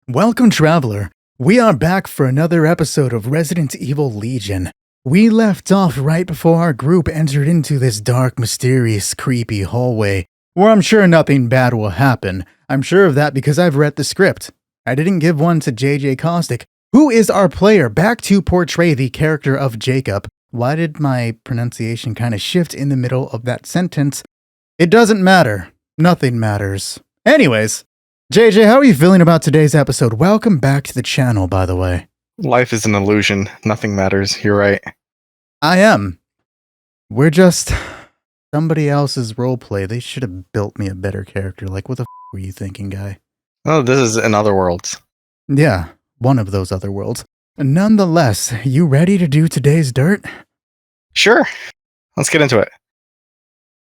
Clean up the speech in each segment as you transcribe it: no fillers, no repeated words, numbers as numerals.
Welcome, traveler. We are back for another episode of Resident Evil Legion. We left off right before our group entered into this dark, mysterious, creepy hallway, where I'm sure nothing bad will happen. I'm sure of that because I've read the script. I didn't give one to JJCaustic, who is our player, back to portray the character of Jacob. Why did my pronunciation kind of shift in the middle of that sentence? It doesn't matter. Nothing matters. Anyways, JJ, how are you feeling about today's episode? Welcome back to the channel, by the way. Life is an illusion. Nothing matters. You're right. I am. We're just somebody else's roleplay. They should have built me a better character. Like, what the f*** were you thinking, guy? Oh, this is in other worlds. Yeah, one of those other worlds. Nonetheless, you ready to do today's dirt? Sure. Let's get into it.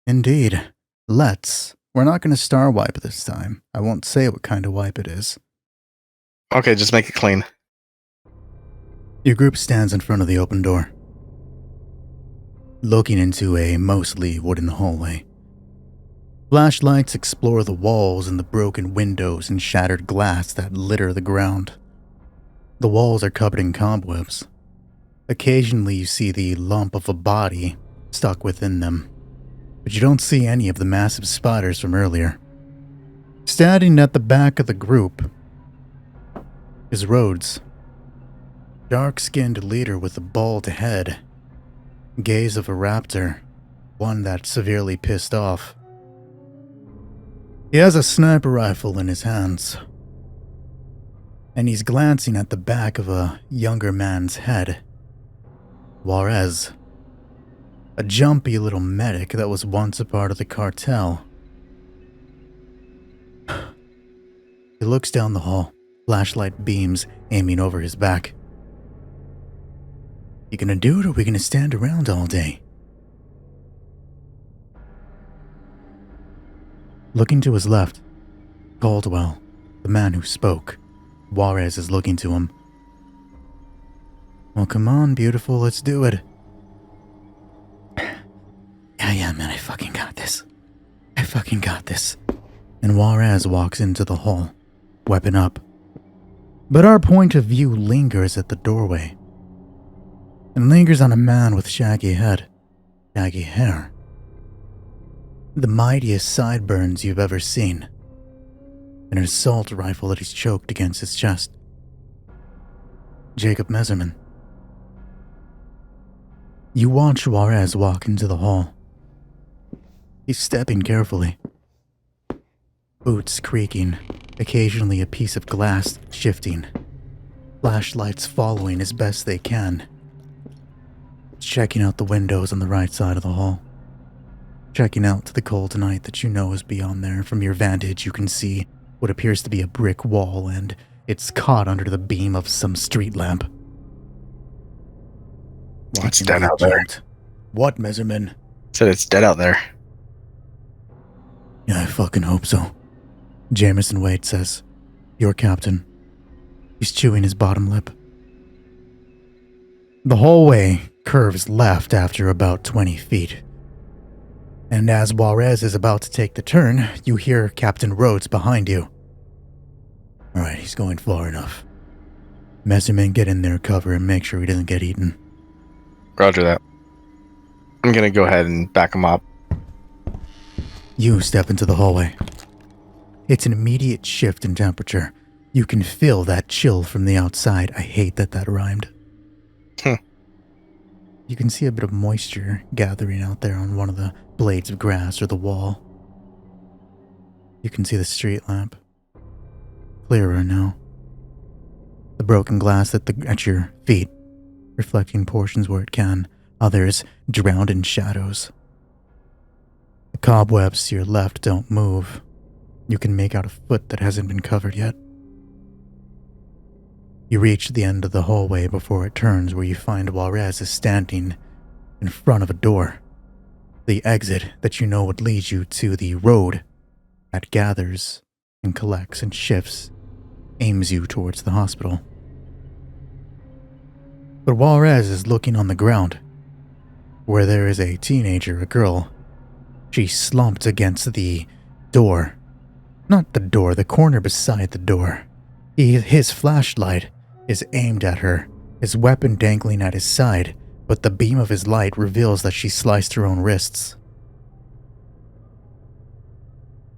Indeed. Let's. We're not going to star wipe this time. I won't say what kind of wipe it is. Okay, just make it clean. Your group stands in front of the open door, looking into a mostly wooden hallway. Flashlights explore the walls and the broken windows and shattered glass that litter the ground. The walls are covered in cobwebs. Occasionally you see the lump of a body stuck within them, but you don't see any of the massive spiders from earlier. Standing at the back of the group is Rhodes, dark-skinned leader with a bald head, gaze of a raptor, one that's severely pissed off. He has a sniper rifle in his hands, and he's glancing at the back of a younger man's head. Juarez, a jumpy little medic that was once a part of the cartel. He looks down the hall, flashlight beams aiming over his back. You gonna do it, or are we gonna stand around all day? Looking to his left, Caldwell, the man who spoke. Juarez is looking to him. Well, come on, beautiful, let's do it. Yeah, man, I fucking got this. And Juarez walks into the hall, weapon up. But our point of view lingers at the doorway. And lingers on a man with shaggy head, shaggy hair. The mightiest sideburns you've ever seen. And an assault rifle that he's choked against his chest. Jacob Messerman. You watch Juarez walk into the hall. He's stepping carefully. Boots creaking, occasionally a piece of glass shifting. Flashlights following as best they can. Checking out the windows on the right side of the hall. Checking out to the cold night that you know is beyond there. From your vantage, you can see what appears to be a brick wall, and it's caught under the beam of some street lamp. It's dead out there. What, Messerman? Said it's dead out there. Yeah, I fucking hope so. Jameson Wade says, your captain. He's chewing his bottom lip. The hallway curves left after about 20 feet. And as Juarez is about to take the turn, you hear Captain Rhodes behind you. Alright, he's going far enough. Messerman, get in there, cover, and make sure he doesn't get eaten. Roger that. I'm gonna go ahead and back him up. You step into the hallway. It's an immediate shift in temperature. You can feel that chill from the outside. I hate that rhymed. You can see a bit of moisture gathering out there on one of the blades of grass or the wall. You can see the street lamp. Clearer now. The broken glass at your feet, reflecting portions where it can, others drowned in shadows. The cobwebs to your left don't move. You can make out a foot that hasn't been covered yet. You reach the end of the hallway before it turns, where you find Juarez is standing in front of a door. The exit that you know would lead you to the road that gathers and collects and shifts, aims you towards the hospital. But Juarez is looking on the ground, where there is a teenager, a girl. She's slumped against the door. Not the door, the corner beside the door. His flashlight is aimed at her, his weapon dangling at his side, but the beam of his light reveals that she sliced her own wrists.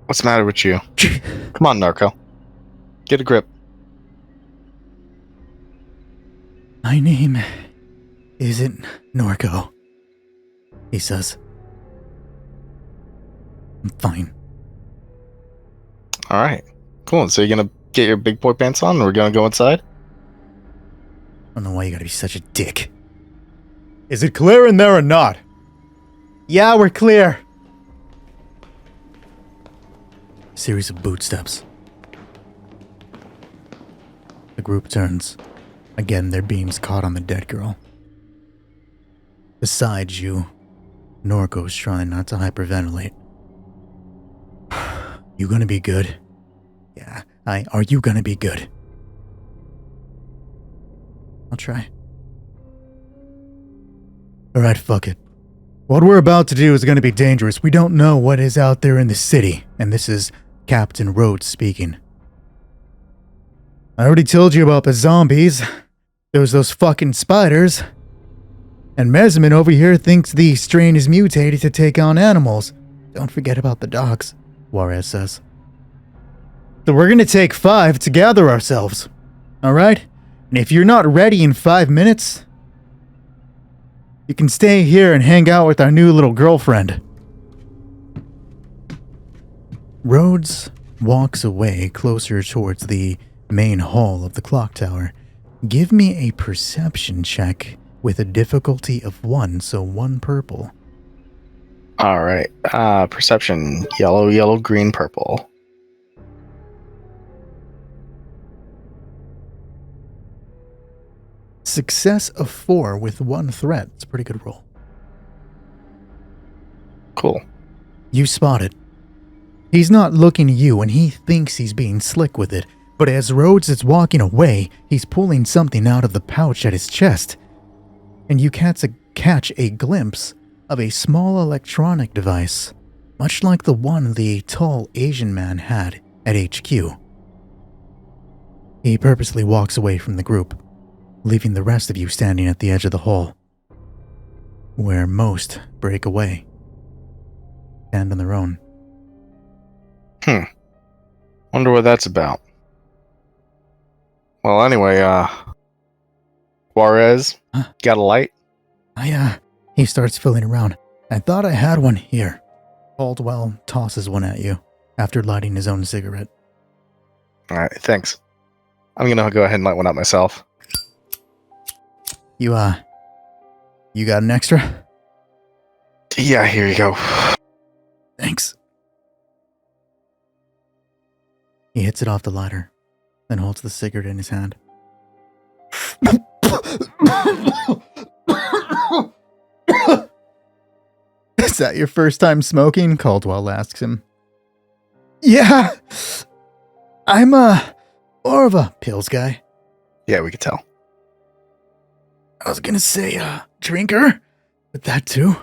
What's the matter with you? Come on, Narco. Get a grip. My name isn't Norco, he says. I'm fine. Alright. Cool. So you're gonna get your big boy pants on and we're gonna go inside? I don't know why you gotta be such a dick. Is it clear in there or not? Yeah, we're clear. A series of boot steps. The group turns. Again, their beams caught on the dead girl. Besides you, Norco's trying not to hyperventilate. You gonna be good? Yeah, are you gonna be good? I'll try. Alright, fuck it. What we're about to do is gonna be dangerous. We don't know what is out there in the city, and this is Captain Rhodes speaking. I already told you about the zombies. There was those fucking spiders. And Messerman over here thinks the strain is mutated to take on animals. Don't forget about the dogs, Juarez says. So we're gonna take 5 to gather ourselves. Alright? And if you're not ready in 5 minutes, you can stay here and hang out with our new little girlfriend. Rhodes walks away closer towards the main hall of the clock tower. Give me a perception check with a difficulty of 1, so 1 purple. Alright. Perception. Yellow, yellow, green, purple. Success of 4 with 1 threat. It's a pretty good roll. Cool. You spot it. He's not looking at you and he thinks he's being slick with it, but as Rhodes is walking away, he's pulling something out of the pouch at his chest. And you catch a glimpse of a small electronic device, much like the one the tall Asian man had at HQ. He purposely walks away from the group, leaving the rest of you standing at the edge of the hall, where most break away, stand on their own. Wonder what that's about. Well, anyway, Juarez, got a light? He starts filling around. I thought I had one here. Caldwell tosses one at you after lighting his own cigarette. Alright, thanks. I'm gonna go ahead and light one up myself. You got an extra? Yeah, here you go. Thanks. He hits it off the lighter, then holds the cigarette in his hand. Is that your first time smoking? Caldwell asks him. Yeah. I'm more of a pills guy. Yeah, we could tell. I was gonna say drinker, but that too.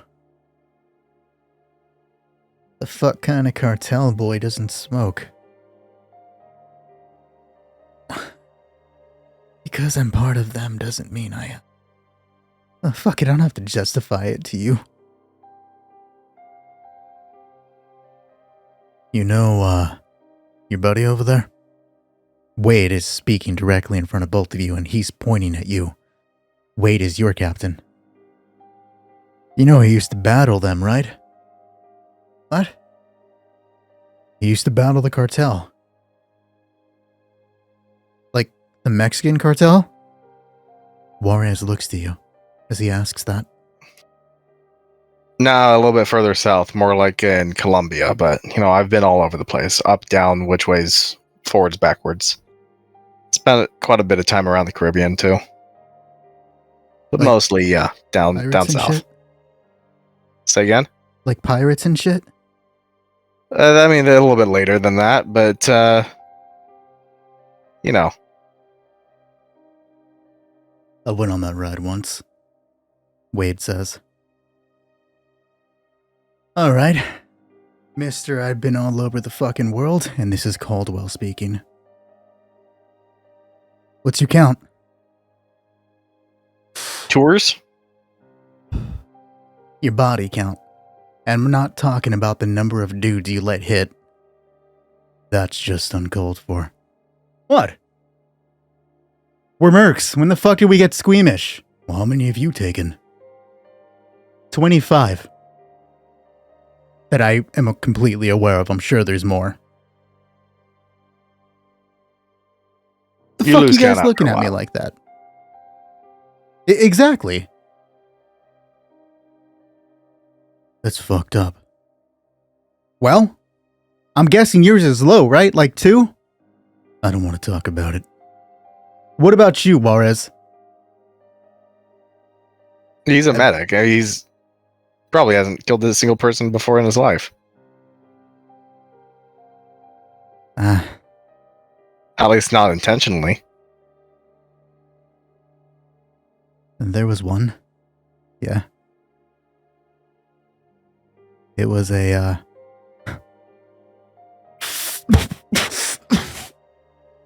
The fuck kind of cartel boy doesn't smoke? Because I'm part of them doesn't mean I... fuck it, I don't have to justify it to you. You know, your buddy over there? Wade is speaking directly in front of both of you, and he's pointing at you. Wade is your captain. You know he used to battle them, right? What? He used to battle the cartel. Like the Mexican cartel? Juarez looks to you as he asks that. Nah, a little bit further south, more like in Colombia, but, you know, I've been all over the place. Up, down, which ways, forwards, backwards. Spent quite a bit of time around the Caribbean, too. But like mostly, yeah, down south. Shit? Say again? Like pirates and shit? I mean, a little bit later than that, but, you know. I went on that ride once, Wade says. Alright, Mister, I've been all over the fucking world, and this is Caldwell speaking. What's your count? Tours? Your body count. And I'm not talking about the number of dudes you let hit. That's just uncalled for. What? We're mercs. When the fuck did we get squeamish? Well, how many have you taken? 25. That I am completely aware of. I'm sure there's more. The fuck you guys looking at me like that? Exactly. That's fucked up. Well, I'm guessing yours is low, right? Like 2? I don't want to talk about it. What about you, Juarez? He's a medic. He's probably hasn't killed a single person before in his life. At least not intentionally. There was one. Yeah. It was a,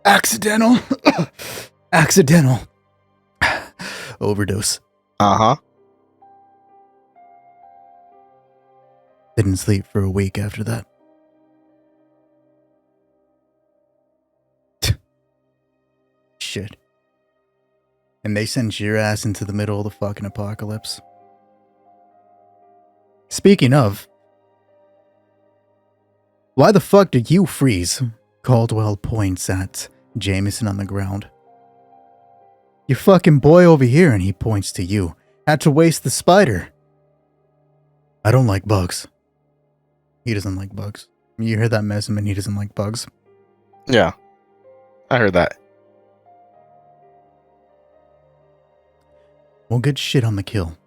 accidental overdose. Uh-huh. Didn't sleep for a week after that. Shit. And they sent your ass into the middle of the fucking apocalypse. Speaking of, why the fuck did you freeze? Caldwell points at Jameson on the ground. Your fucking boy over here, and he points to you, had to waste the spider. I don't like bugs. He doesn't like bugs. You hear that, Messerman? He doesn't like bugs. Yeah. I heard that. Well, good shit on the kill.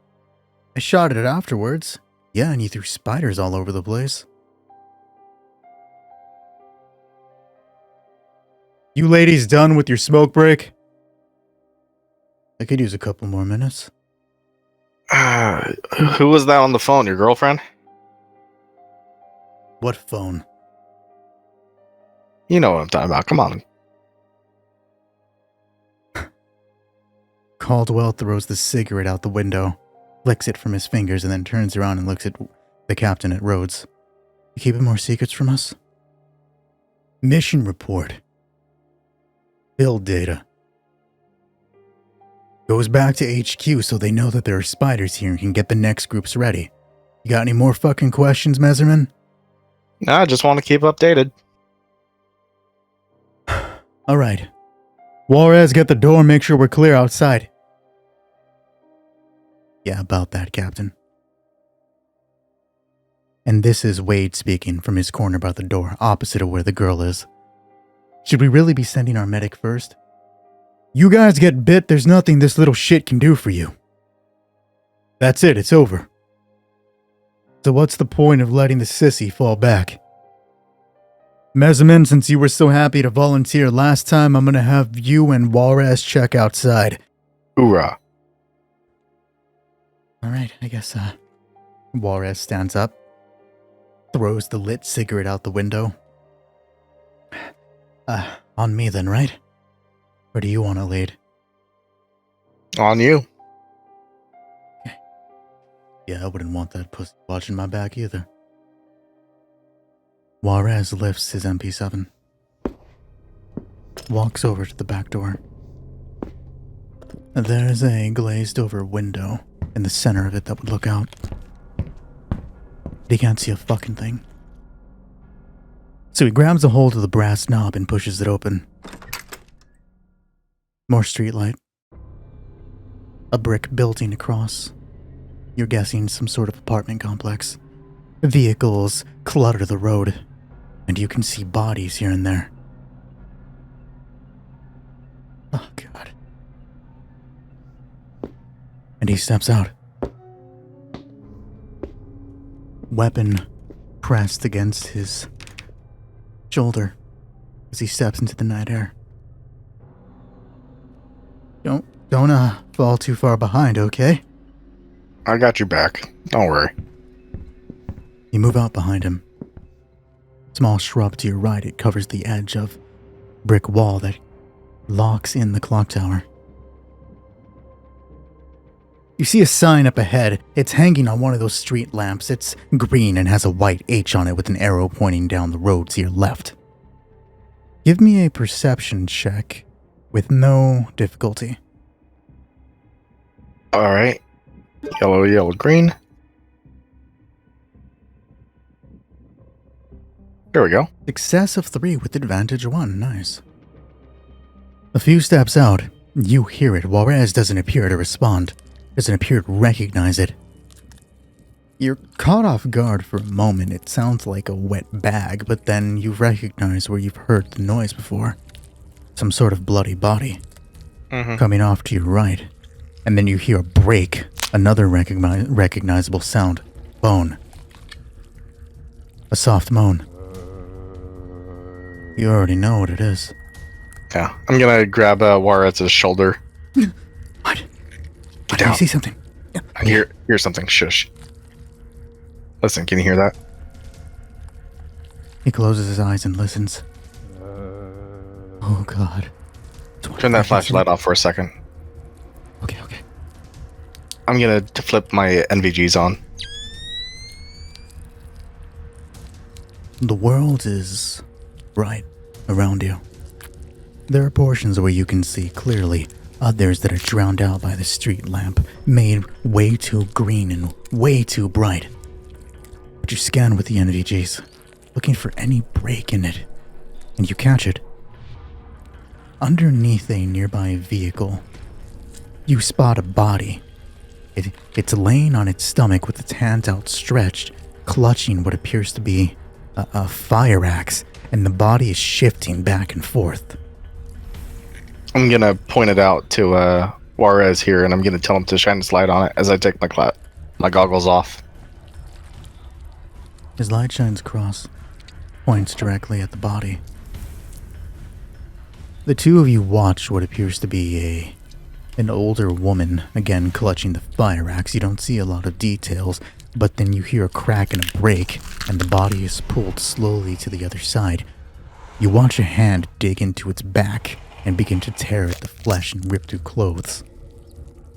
I shot at it afterwards. Yeah, and you threw spiders all over the place. You ladies done with your smoke break? I could use a couple more minutes. Who was that on the phone? Your girlfriend? What phone? You know what I'm talking about. Come on. Caldwell throws the cigarette out the window, flicks it from his fingers, and then turns around and looks at the captain at Rhodes. You keeping more secrets from us? Mission report. Build data. Goes back to HQ so they know that there are spiders here and can get the next groups ready. You got any more fucking questions, Messerman? No, I just want to keep updated. Alright. Juarez, get the door, make sure we're clear outside. Yeah, about that, Captain. And this is Wade speaking from his corner by the door, opposite of where the girl is. Should we really be sending our medic first? You guys get bit, there's nothing this little shit can do for you. That's it, it's over. So what's the point of letting the sissy fall back? Messerman, since you were so happy to volunteer last time, I'm gonna have you and Juarez check outside. Hoorah. Alright, I guess, Juarez stands up, throws the lit cigarette out the window. On me then, right? Or do you want to lead? On you. Okay. Yeah, I wouldn't want that pussy watching my back either. Juarez lifts his MP7. Walks over to the back door. There's a glazed over window in the center of it that would look out. He can't see a fucking thing. So he grabs a hold of the brass knob and pushes it open. More streetlight. A brick building across. You're guessing some sort of apartment complex. Vehicles clutter the road, and you can see bodies here and there. Oh, God. And he steps out. Weapon pressed against his shoulder as he steps into the night air. Don't fall too far behind, okay? I got your back. Don't worry. You move out behind him. Small shrub to your right, it covers the edge of brick wall that locks in the clock tower. You see a sign up ahead. It's hanging on one of those street lamps. It's green and has a white H on it with an arrow pointing down the road to your left. Give me a perception check with no difficulty. All right. Yellow, yellow, green. There we go. Success of 3 with advantage 1. Nice. A few steps out, you hear it. Juarez doesn't appear to respond. Doesn't appear to recognize it. You're caught off guard for a moment. It sounds like a wet bag, but then you recognize where you've heard the noise before. Some sort of bloody body coming off to your right. And then you hear a break. Another recognizable sound. Bone. A soft moan. You already know what it is. Yeah, I'm gonna grab Juarez's shoulder. What? Get Do down. you see something? Yeah. I hear something. Shush. Listen, can you hear that? He closes his eyes and listens. Oh, God. Turn that flashlight off for a second. Okay. I'm gonna flip my NVGs on. The world is bright around you. There are portions where you can see clearly, others that are drowned out by the street lamp, made way too green and way too bright. But you scan with the NVGs, looking for any break in it, and you catch it. Underneath a nearby vehicle, you spot a body. It's laying on its stomach with its hands outstretched, clutching what appears to be a fire axe, and the body is shifting back and forth. I'm gonna point it out to Juarez here, and I'm gonna tell him to shine his light on it as I take my goggles off. His light shines across, points directly at the body. The two of you watch what appears to be an older woman, again clutching the fire axe. You don't see a lot of details, but then you hear a crack and a break, and the body is pulled slowly to the other side. You watch a hand dig into its back and begin to tear at the flesh and rip through clothes.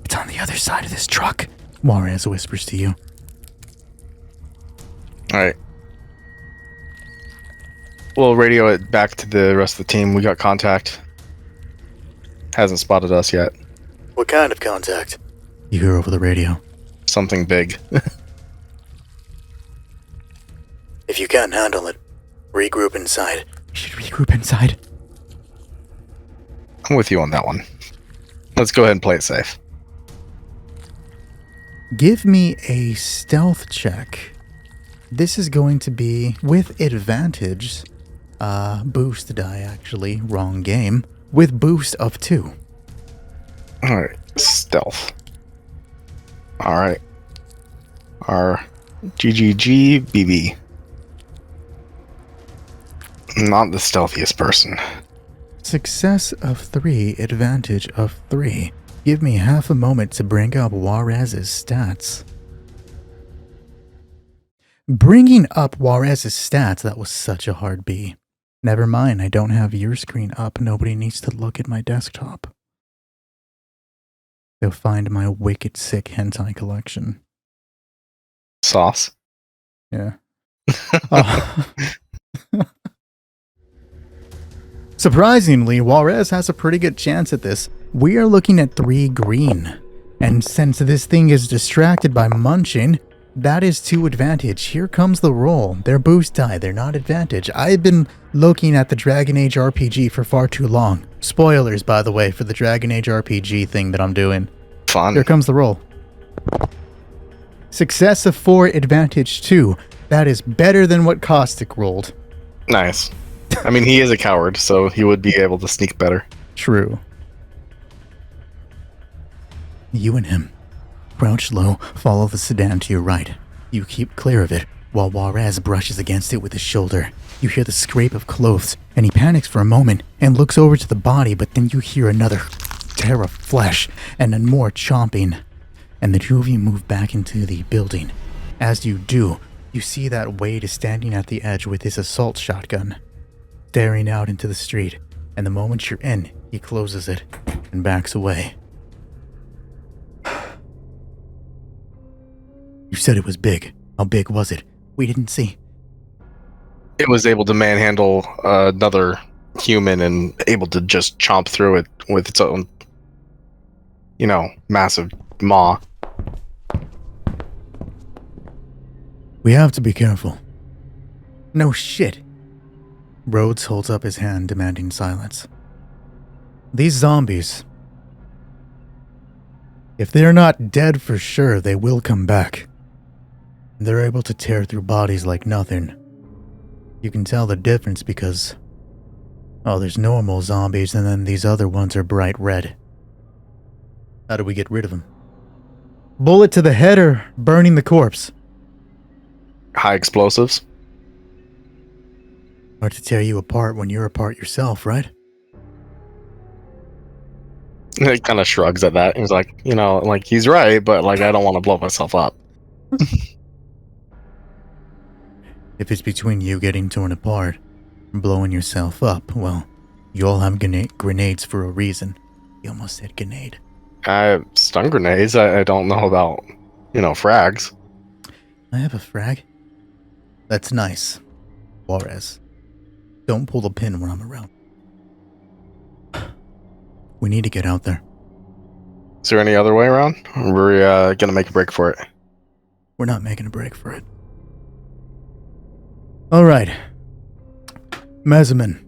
It's on the other side of this truck, Juarez whispers to you. Alright. We'll radio it back to the rest of the team. We got contact. Hasn't spotted us yet. What kind of contact? You hear over the radio. Something big. If you can't handle it, regroup inside. You should regroup inside. I'm with you on that one. Let's go ahead and play it safe. Give me a stealth check. This is going to be with advantage. Boost die, actually. Wrong game. With boost of 2. Alright, stealth. Alright. Our GGGBB. Not the stealthiest person. Success of 3, advantage of 3. Give me half a moment to bring up Juarez's stats. Bringing up Juarez's stats, that was such a hard B. Never mind, I don't have your screen up. Nobody needs to look at my desktop. They'll find my wicked sick hentai collection. Sauce. Yeah. Surprisingly, Juarez has a pretty good chance at this. We are looking at 3 green. And since this thing is distracted by munching, that is 2 advantage. Here comes the roll. They're boost die, they're not advantage. I've been looking at the Dragon Age RPG for far too long. Spoilers, by the way, for the Dragon Age RPG thing that I'm doing. Fun. Here comes the roll. Success of 4, advantage 2. That is better than what Caustic rolled. Nice. I mean, he is a coward, so he would be able to sneak better. True. You and him. Crouch low, follow the sedan to your right. You keep clear of it, while Juarez brushes against it with his shoulder. You hear the scrape of clothes, and he panics for a moment and looks over to the body, but then you hear another tear of flesh and then more chomping. And the two of you move back into the building. As you do, you see that Wade is standing at the edge with his assault shotgun, staring out into the street, and the moment you're in, He closes it and backs away. You said it was big. How big was it? We didn't see. It was able to manhandle another human and able to just chomp through it with its own, massive maw. We have to be careful. No shit. Rhodes holds up his hand, demanding silence. These zombies, if they're not dead for sure, they will come back. They're able to tear through bodies like nothing. You can tell the difference because, there's normal zombies and then these other ones are bright red. How do we get rid of them? Bullet to the head or burning the corpse? High explosives. Hard to tear you apart when you're apart yourself, right? He kind of shrugs at that. He's like, he's right, but I don't want to blow myself up. If it's between you getting torn apart and blowing yourself up, well, you all have grenades for a reason. You almost said grenade. Stun grenades. I don't know about, frags. I have a frag. That's nice. Juarez. Don't pull the pin when I'm around. We need to get out there. Is there any other way around? We're gonna make a break for it. We're not making a break for it. Alright. Messerman.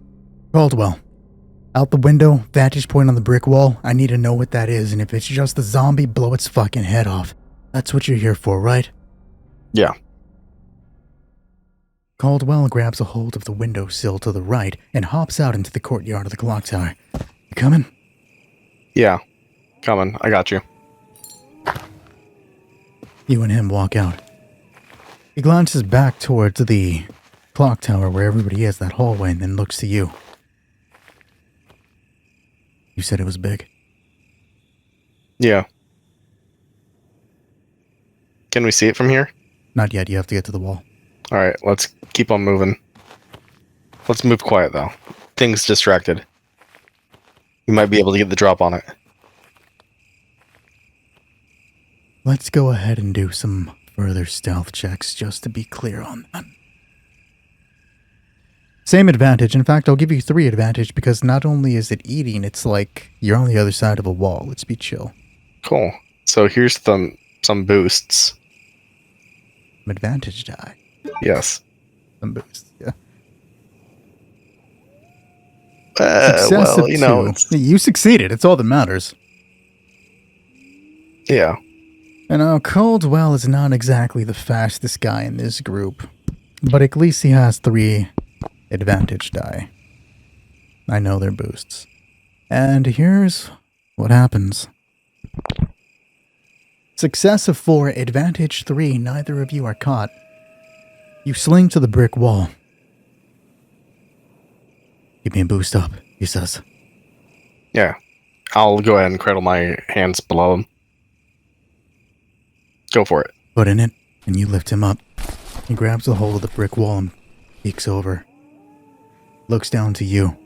Caldwell. Out the window, vantage point on the brick wall. I need to know what that is, and if it's just a zombie, blow its fucking head off. That's what you're here for, right? Yeah. Caldwell grabs a hold of the windowsill to the right and hops out into the courtyard of the clock tower. You coming? Yeah. Coming. I got you. You and him walk out. He glances back towards the clock tower where everybody is, that hallway, and then looks to you. You said it was big. Yeah. Can we see it from here? Not yet, you have to get to the wall. Alright, let's keep on moving. Let's move quiet, though. Thing's distracted. You might be able to get the drop on it. Let's go ahead and do some further stealth checks just to be clear on that. Same advantage. In fact, I'll give you 3 advantage because not only is it eating, it's like you're on the other side of a wall. Let's be chill. Cool. So here's some boosts. Advantage die. Yes. Some boosts, yeah. Well, you succeeded. It's all that matters. Yeah. And Caldwell is not exactly the fastest guy in this group, but at least he has 3 advantage die. I know they're boosts. And here's what happens. Success of 4, advantage 3, neither of you are caught. You sling to the brick wall. Give me a boost up, he says. Yeah. I'll go ahead and cradle my hands below him. Go for it. Put in it, and you lift him up. He grabs a hold of the brick wall and peeks over. Looks down to you.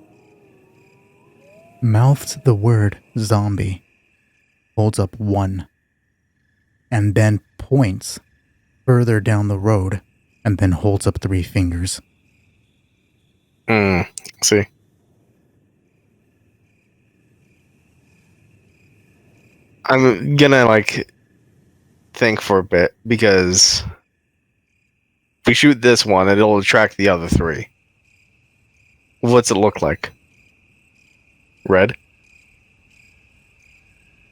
Mouths the word zombie. Holds up 1. And then points further down the road, and then holds up 3 fingers. See. I'm gonna, think for a bit, because if we shoot this one, it'll attract the other 3. What's it look like? Red?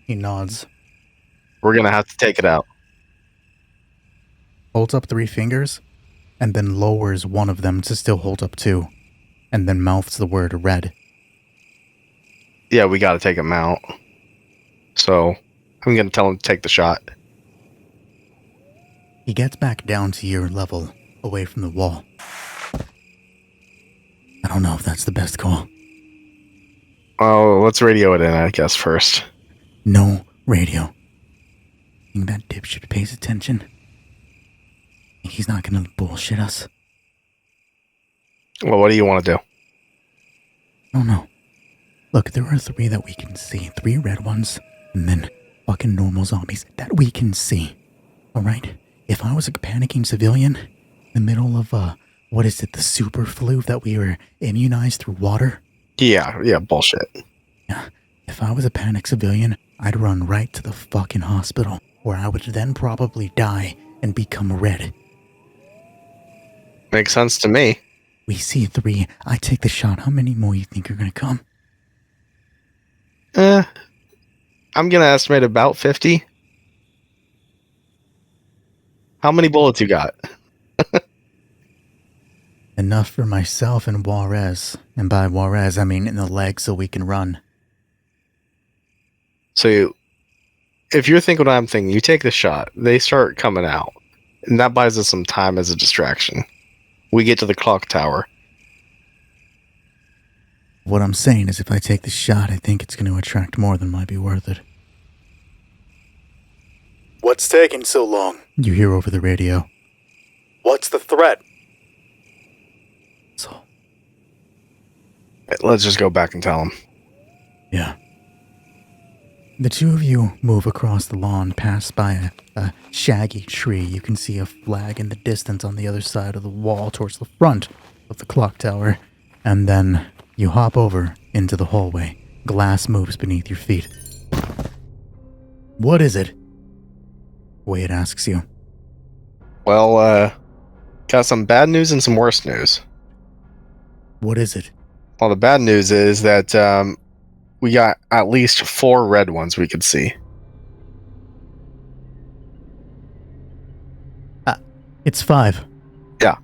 He nods. We're gonna have to take it out. Holds up 3 fingers, and then lowers one of them to still hold up 2, and then mouths the word red. Yeah, we gotta take him out. So, I'm gonna tell him to take the shot. He gets back down to your level, away from the wall. I don't know if that's the best call. Oh, let's radio it in, I guess, first. No radio. Think that dipshit pays attention? Think he's not gonna bullshit us? Well, what do you want to do? I don't know. Look, there are 3 that we can see. 3 red ones, and then fucking normal zombies that we can see. Alright? If I was a panicking civilian in the middle of, what is it, the super flu that we were immunized through water? Yeah, bullshit. Yeah. If I was a panicked civilian, I'd run right to the fucking hospital, where I would then probably die and become red. Makes sense to me. We see 3. I take the shot. How many more you think are gonna come? I'm gonna estimate about 50. How many bullets you got? Enough for myself and Juarez. And by Juarez, I mean in the leg so we can run. So if you're thinking what I'm thinking, you take the shot, they start coming out, and that buys us some time as a distraction. We get to the clock tower. What I'm saying is if I take the shot, I think it's going to attract more than might be worth it. What's taking so long? You hear over the radio. What's the threat? So, Let's just go back and tell them. yeah. The 2 of you move across the lawn, pass by a shaggy tree. You can see a flag in the distance on the other side of the wall towards the front of the clock tower. And then you hop over into the hallway. Glass moves beneath your feet. What is it? Wade asks you. Well, got some bad news and some worse news. What is it? Well, the bad news is that we got at least 4 red ones we could see. It's 5. Yeah.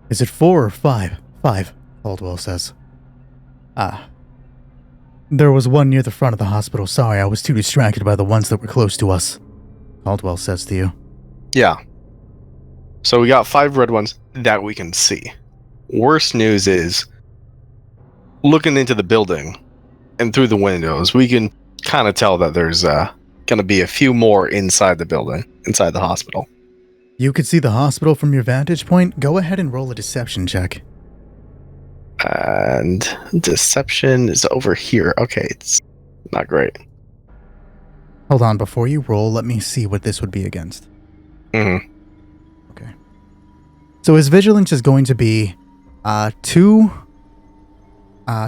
Is it 4 or 5? 5, Caldwell says. There was one near the front of the hospital. Sorry, I was too distracted by the ones that were close to us. Caldwell says to you. Yeah. So we got 5 red ones that we can see. Worst news is, looking into the building and through the windows, we can kind of tell that there's going to be a few more inside the building, inside the hospital. You could see the hospital from your vantage point? Go ahead and roll a deception check. And deception is over here. Okay, it's not great. Hold on, before you roll, let me see what this would be against. Mm-hmm. Okay. So his vigilance is going to be 2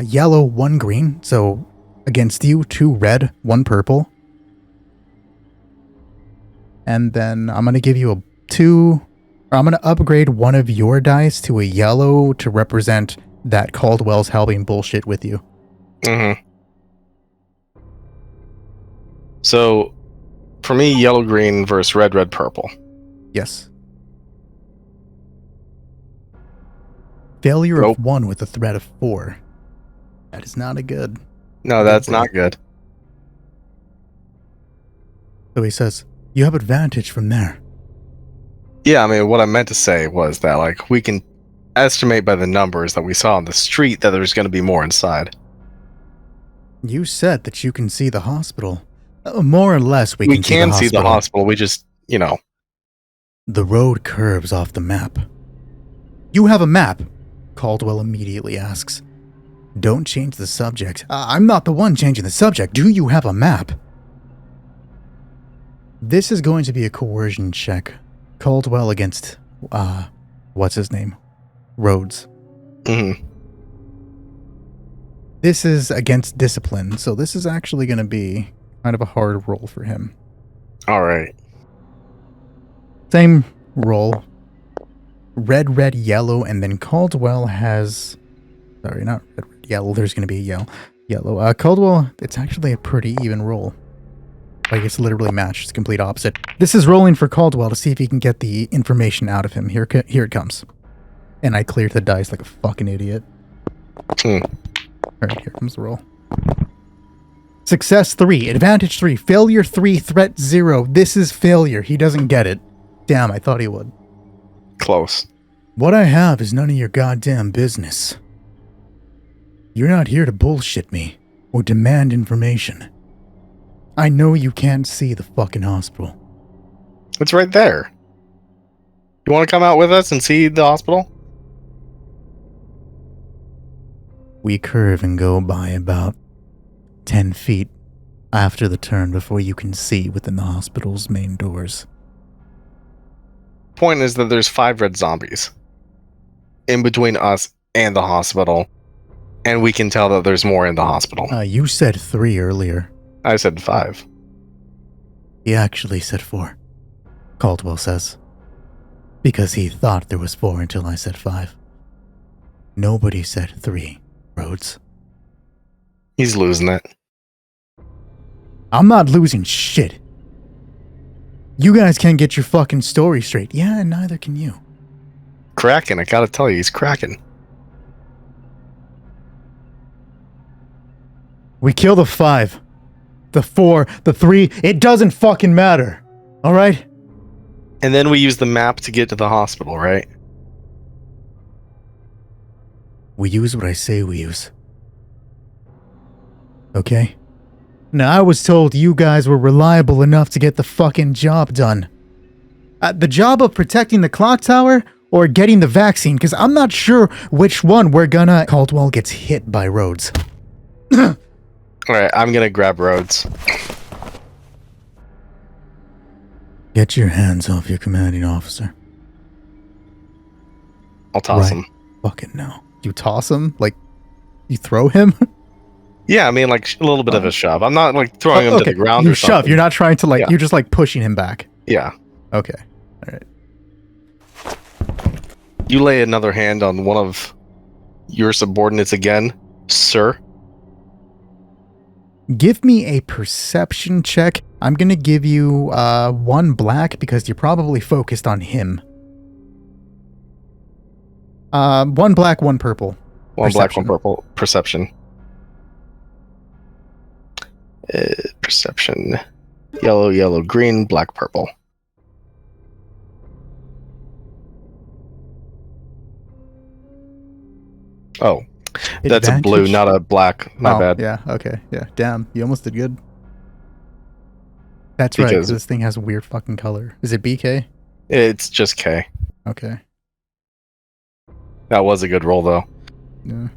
yellow, 1 green. So against you, 2 red, 1 purple. And then I'm going to give you a 2... Or I'm going to upgrade one of your dice to a yellow to represent that Caldwell's helping bullshit with you. Mm-hmm. So, for me, yellow, green versus red, red, purple. Yes. Failure of 1 with a threat of 4. That is not a good. No, that's not good. So he says, you have advantage from there. Yeah, I mean, what I meant to say was that, like, we can estimate by the numbers that we saw on the street that there's going to be more inside. You said that you can see the hospital. More or less, we can see the hospital. We just, you know. The road curves off the map. You have a map? Caldwell immediately asks. Don't change the subject. I'm not the one changing the subject. Do you have a map? This is going to be a coercion check. Caldwell against, what's his name? Rhodes. Mm-hmm. This is against discipline, so this is actually going to be kind of a hard roll for him. All right. Same roll. Red, red, yellow, and then Caldwell has... Sorry, not red, red, yellow. There's going to be a yellow. Caldwell, it's actually a pretty even roll. Like, it's literally matched. It's complete opposite. This is rolling for Caldwell to see if he can get the information out of him. Here it comes. And I cleared the dice like a fucking idiot. Alright, here comes the roll. Success 3, advantage 3, failure 3, threat 0. This is failure. He doesn't get it. Damn, I thought he would. Close. What I have is none of your goddamn business. You're not here to bullshit me or demand information. I know you can't see the fucking hospital. It's right there. You want to come out with us and see the hospital? We curve and go by about 10 feet after the turn before you can see within the hospital's main doors. Point is that there's 5 red zombies in between us and the hospital, and we can tell that there's more in the hospital. You said 3 earlier. I said 5. He actually said 4, Caldwell says. Because he thought there was 4 until I said 5. Nobody said 3, Rhodes. He's losing it. I'm not losing shit. You guys can't get your fucking story straight. Yeah, and neither can you. Cracking, I gotta tell you, he's cracking. We kill the 5. The 4, the 3, it doesn't fucking matter. Alright? And then we use the map to get to the hospital, right? We use what I say we use. Okay? Now, I was told you guys were reliable enough to get the fucking job done. The job of protecting the clock tower or getting the vaccine, because I'm not sure which one we're gonna... Caldwell gets hit by Rhodes. Alright, I'm gonna grab Rhodes. Get your hands off your commanding officer. I'll toss him. Fucking no. You toss him? Like, you throw him? Yeah, I mean, like, a little bit of a shove. I'm not, like, throwing him to the ground you or something. shove. You're not trying to, like, Yeah. you're just, like, pushing him back. Yeah. Okay. Alright. You lay another hand on one of your subordinates again, sir. Give me a perception check. I'm gonna give you 1 black because you're probably focused on him. 1 black, 1 purple. 1 black, Perception. 1 purple. Perception. Perception. Yellow, yellow, green, black, purple. Oh, that's a blue, Advantage? not a black. My bad. Yeah, okay. Yeah, damn. You almost did good. That's right, 'cause this thing has a weird fucking color. Is it BK? It's just K. Okay. That was a good roll, though. Yeah.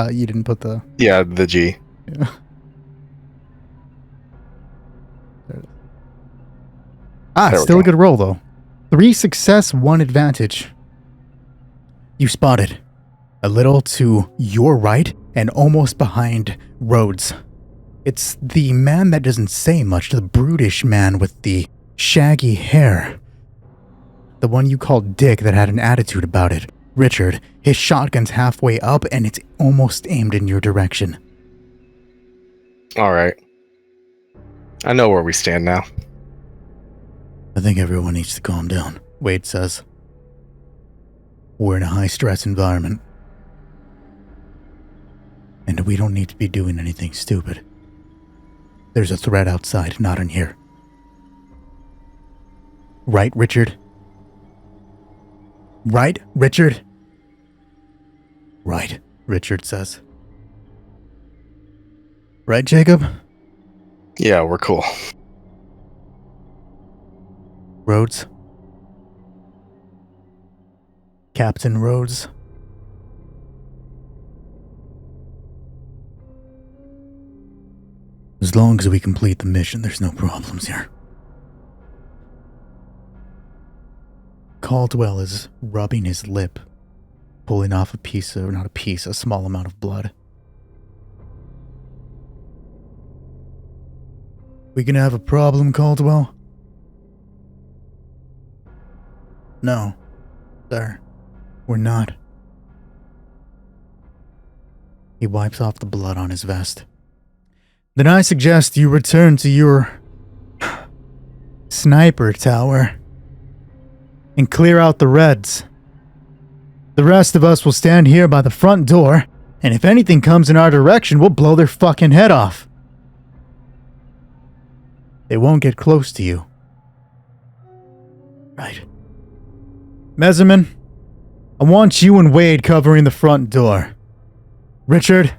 You didn't put the... Yeah, the G. Yeah. There we Still go. a good roll, though. 3 success, 1 advantage. You spotted. A little to your right and almost behind Rhodes. It's the man that doesn't say much, the brutish man with the shaggy hair. The one you called Dick that had an attitude about it. Richard. His shotgun's halfway up and it's almost aimed in your direction. Alright. I know where we stand now. I think everyone needs to calm down, Wade says. We're in a high-stress environment. And we don't need to be doing anything stupid. There's a threat outside, not in here. Right, Richard? Right, Richard? Right, Richard says. Right, Jacob? Yeah, we're cool. Rhodes? Captain Rhodes? As long as we complete the mission, there's no problems here. Caldwell is rubbing his lip, pulling off a small amount of blood. We gonna have a problem, Caldwell? No, sir, we're not. He wipes off the blood on his vest. Then I suggest you return to your sniper tower and clear out the Reds. The rest of us will stand here by the front door, and if anything comes in our direction, we'll blow their fucking head off. They won't get close to you. Right. Messerman, I want you and Wade covering the front door. Richard,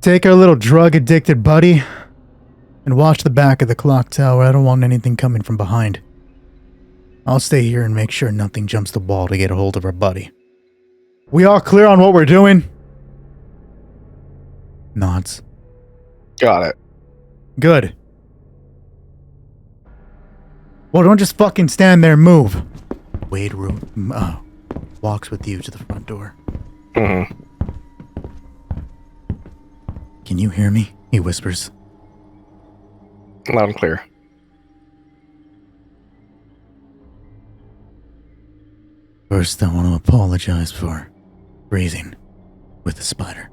take our little drug-addicted buddy and watch the back of the clock tower. I don't want anything coming from behind. I'll stay here and make sure nothing jumps the wall to get a hold of our buddy. We all clear on what we're doing? Nods. Got it. Good. Well, don't just fucking stand there, move. Wade walks with you to the front door. Mm-hmm. Can you hear me? He whispers. Loud and clear. First, I want to apologize for breathing with the spider.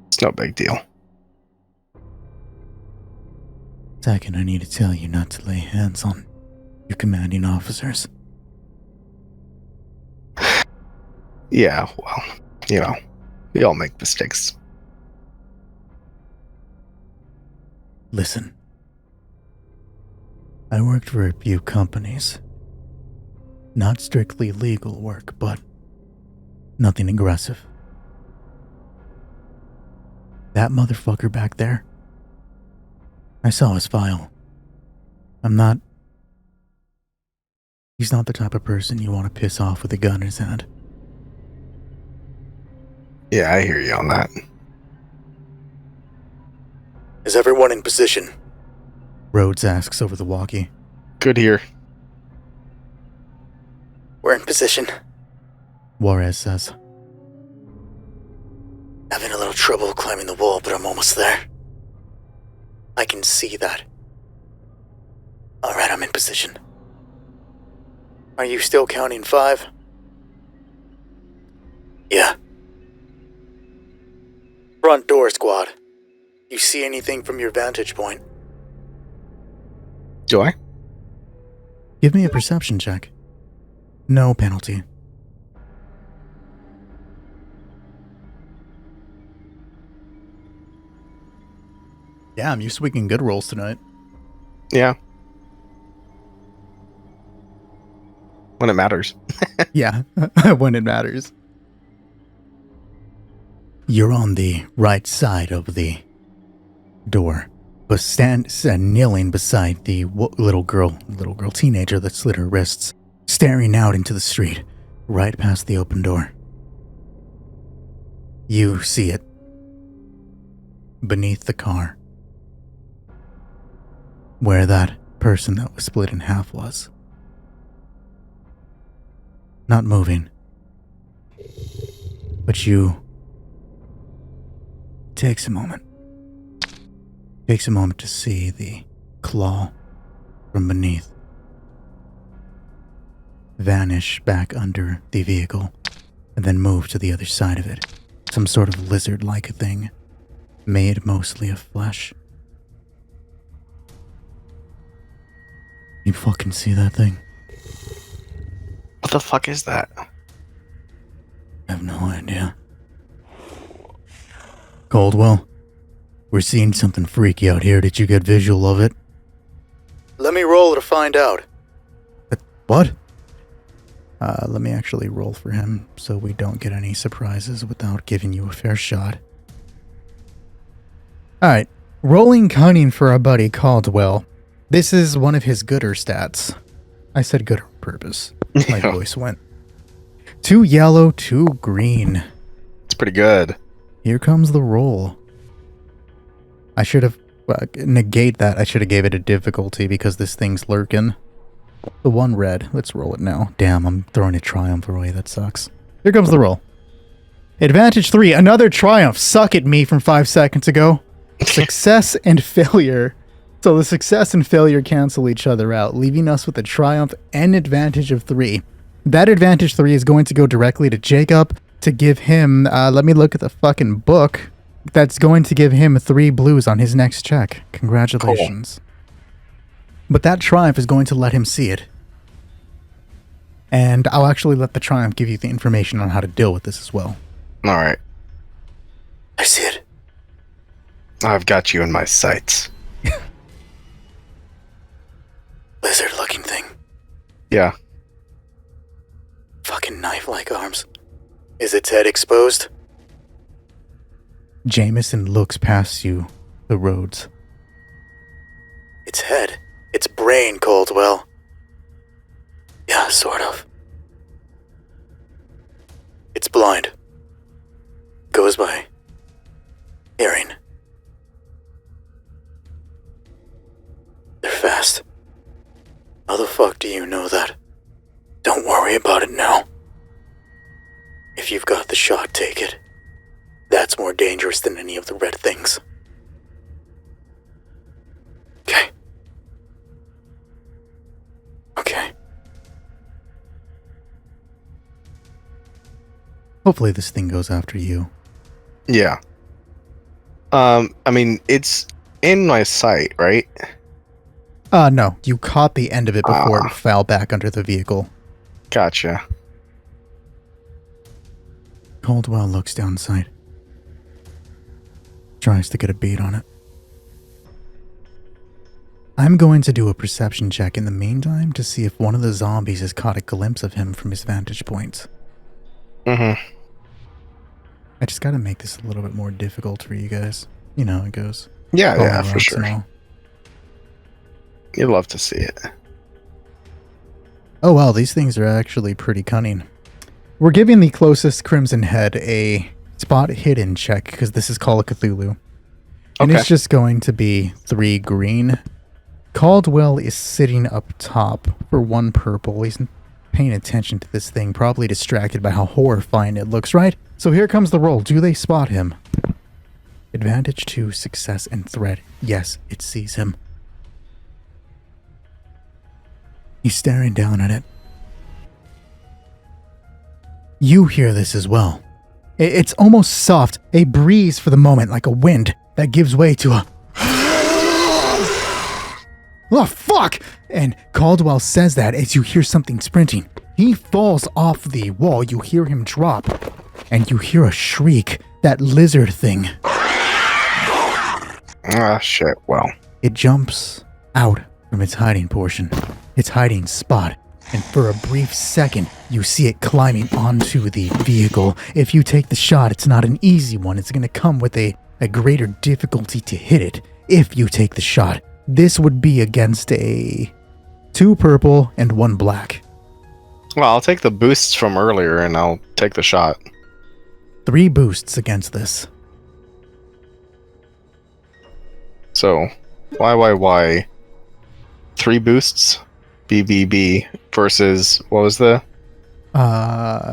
It's no big deal. Second, I need to tell you not to lay hands on your commanding officers. Yeah, well, you know, we all make mistakes. Listen. I worked for a few companies. Not strictly legal work, but nothing aggressive. That motherfucker back there, I saw his file. He's not the type of person you want to piss off with a gun in his hand. Yeah, I hear you on that. Is everyone in position? Rhodes asks over the walkie. Good here. We're in position. Juarez says. Having a little trouble climbing the wall, but I'm almost there. I can see that. Alright, I'm in position. Are you still counting 5? Yeah. Front door, squad. You see anything from your vantage point? Do I? Give me a perception check. No penalty. Damn, you're swinging good rolls tonight. Yeah. When it matters. Yeah, when it matters. You're on the right side of the door, but kneeling beside the little girl, teenager that slit her wrists, staring out into the street, right past the open door. You see it. Beneath the car. Where that person that was split in half was. Not moving. But you... Takes a moment to see the claw from beneath vanish back under the vehicle and then move to the other side of it. Some sort of lizard-like thing, made mostly of flesh. You fucking see that thing? What the fuck is that? I have no idea. Caldwell, we're seeing something freaky out here. Did you get visual of it? Let me roll to find out. What? Let me actually roll for him so we don't get any surprises without giving you a fair shot. Alright, rolling cunning for our buddy Caldwell. This is one of his gooder stats. I said good on purpose. My voice went. 2 yellow, 2 green. It's pretty good. Here comes the roll. I should have... negate that. I should have gave it a difficulty because this thing's lurking. The 1 red. Let's roll it now. Damn, I'm throwing a triumph away. That sucks. Here comes the roll. Advantage 3. Another triumph. Suck at me from 5 seconds ago. Success and failure. So the success and failure cancel each other out, leaving us with a triumph and advantage of 3. That advantage 3 is going to go directly to Jacob to give him, let me look at the fucking book. That's going to give him 3 blues on his next check. Congratulations. Cool. But that triumph is going to let him see it. And I'll actually let the triumph give you the information on how to deal with this as well. Alright. I see it. I've got you in my sights. Lizard-looking thing. Yeah. Fucking knife-like arms. Is its head exposed? Jameson looks past you, the roads. Its head. Its brain, Caldwell. Yeah, sort of. It's blind. Goes by hearing. They're fast. How the fuck do you know that? Don't worry about it now. If you've got the shot, take it. That's more dangerous than any of the red things. Okay. Okay. Hopefully this thing goes after you. Yeah. I mean, it's in my sight, right? No. You caught the end of it before it fell back under the vehicle. Gotcha. Caldwell looks down sight. Tries to get a beat on it. I'm going to do a perception check in the meantime to see if one of the zombies has caught a glimpse of him from his vantage point. Mm-hmm. I just gotta make this a little bit more difficult for you guys. You know how it goes. Yeah, for sure. You'd love to see it. Oh wow, these things are actually pretty cunning. We're giving the closest Crimson Head a spot hidden check because this is Call of Cthulhu. And Okay. it's just going to be 3 green. Caldwell is sitting up top for 1 purple. He's paying attention to this thing, probably distracted by how horrifying it looks, right? So here comes the roll. Do they spot him? Advantage 2, success, and threat. Yes, it sees him. He's staring down at it. You hear this as well. It's almost soft, a breeze for the moment, like a wind that gives way to a... Oh, fuck! And Caldwell says that as you hear something sprinting. He falls off the wall, you hear him drop, and you hear a shriek, that lizard thing. Ah, shit, well. It jumps out from its hiding portion, its hiding spot, and for a brief second, you see it climbing onto the vehicle. If you take the shot, it's not an easy one. It's going to come with a greater difficulty to hit it. If you take the shot, this would be against a 2 purple and 1 black. Well, I'll take the boosts from earlier and I'll take the shot. 3 boosts against this. So, why? 3 boosts? BBB versus, what was the?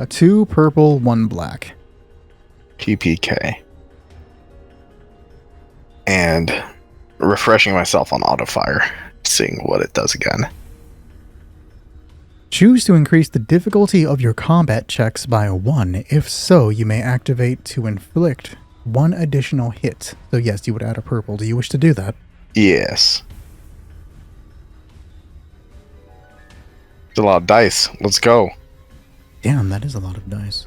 2 purple, 1 black. PPK. And refreshing myself on auto fire, seeing what it does again. Choose to increase the difficulty of your combat checks by 1. If so, you may activate to inflict 1 additional hit. So yes, you would add a purple. Do you wish to do that? Yes. It's a lot of dice. Let's go. Damn, that is a lot of dice.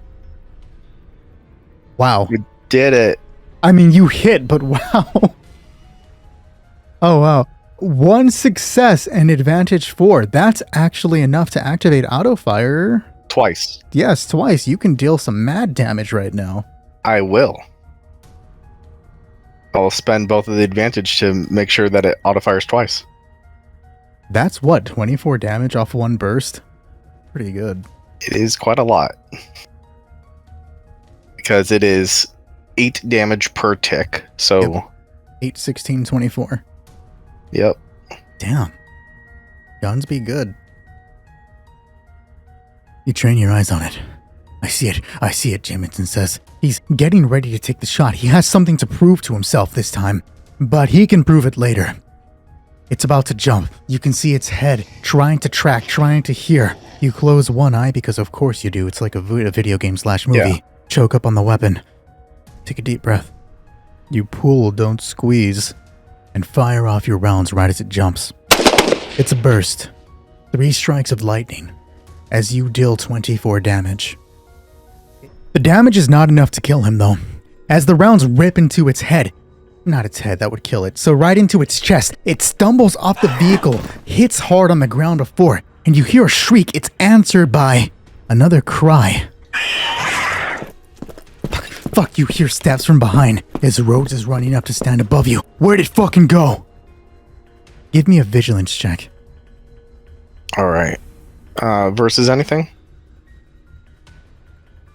Wow. We did it. I mean, you hit, but wow. Oh, wow. 1 success and advantage 4. That's actually enough to activate auto fire. Twice. Yes, twice. You can deal some mad damage right now. I will. I'll spend both of the advantage to make sure that it auto fires twice. That's what, 24 damage off 1 burst? Pretty good. It is quite a lot. Because it is 8 damage per tick. So, Yep. 8, 16, 24. Yep. Damn. Guns be good. You train your eyes on it. I see it, Jamison says. He's getting ready to take the shot. He has something to prove to himself this time. But he can prove it later. It's about to jump. You can see its head, trying to track, trying to hear. You close one eye because of course you do. It's like a video game / movie. Yeah. Choke up on the weapon. Take a deep breath. You pull, don't squeeze. And fire off your rounds right as it jumps. It's a burst. 3 strikes of lightning. As you deal 24 damage. The damage is not enough to kill him though. As the rounds rip into its head. Not its head, that would kill it. So right into its chest. It stumbles off the vehicle, hits hard on the ground before, and you hear a shriek. It's answered by another cry. Fuck, you hear steps from behind as Rhodes is running up to stand above you. Where'd it fucking go? Give me a vigilance check. Alright. Versus anything?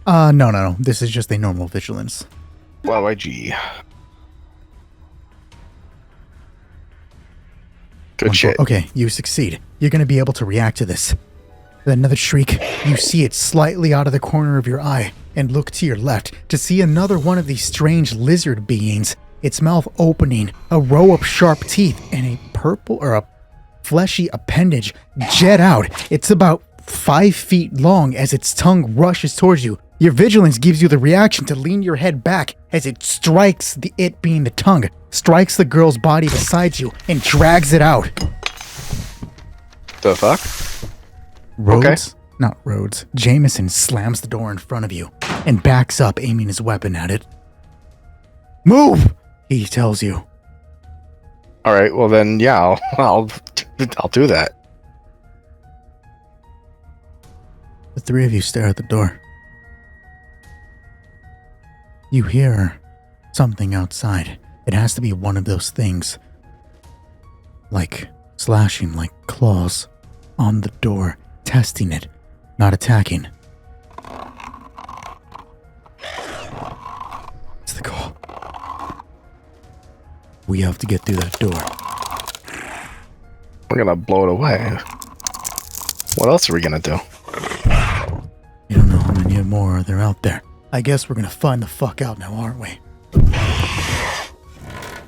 No. This is just a normal vigilance. Wow, IG. Good shit. Okay, you succeed. You're gonna be able to react to this. Then another shriek. You see it slightly out of the corner of your eye and look to your left to see another one of these strange lizard beings. Its mouth opening, a row of sharp teeth, and a purple or a fleshy appendage jet out. It's about 5 feet long as its tongue rushes towards you. Your vigilance gives you the reaction to lean your head back as it strikes, it being the tongue, strikes the girl's body beside you and drags it out. The fuck? Rhodes? Okay. Not Rhodes. Jameson slams the door in front of you and backs up, aiming his weapon at it. Move! He tells you. All right. Well then, yeah, I'll do that. The three of you stare at the door. You hear something outside. It has to be one of those things. Like slashing like claws on the door, testing it, not attacking. It's the call. We have to get through that door. We're gonna blow it away. What else are we gonna do? You don't know how many more there out there. I guess we're gonna find the fuck out now, aren't we?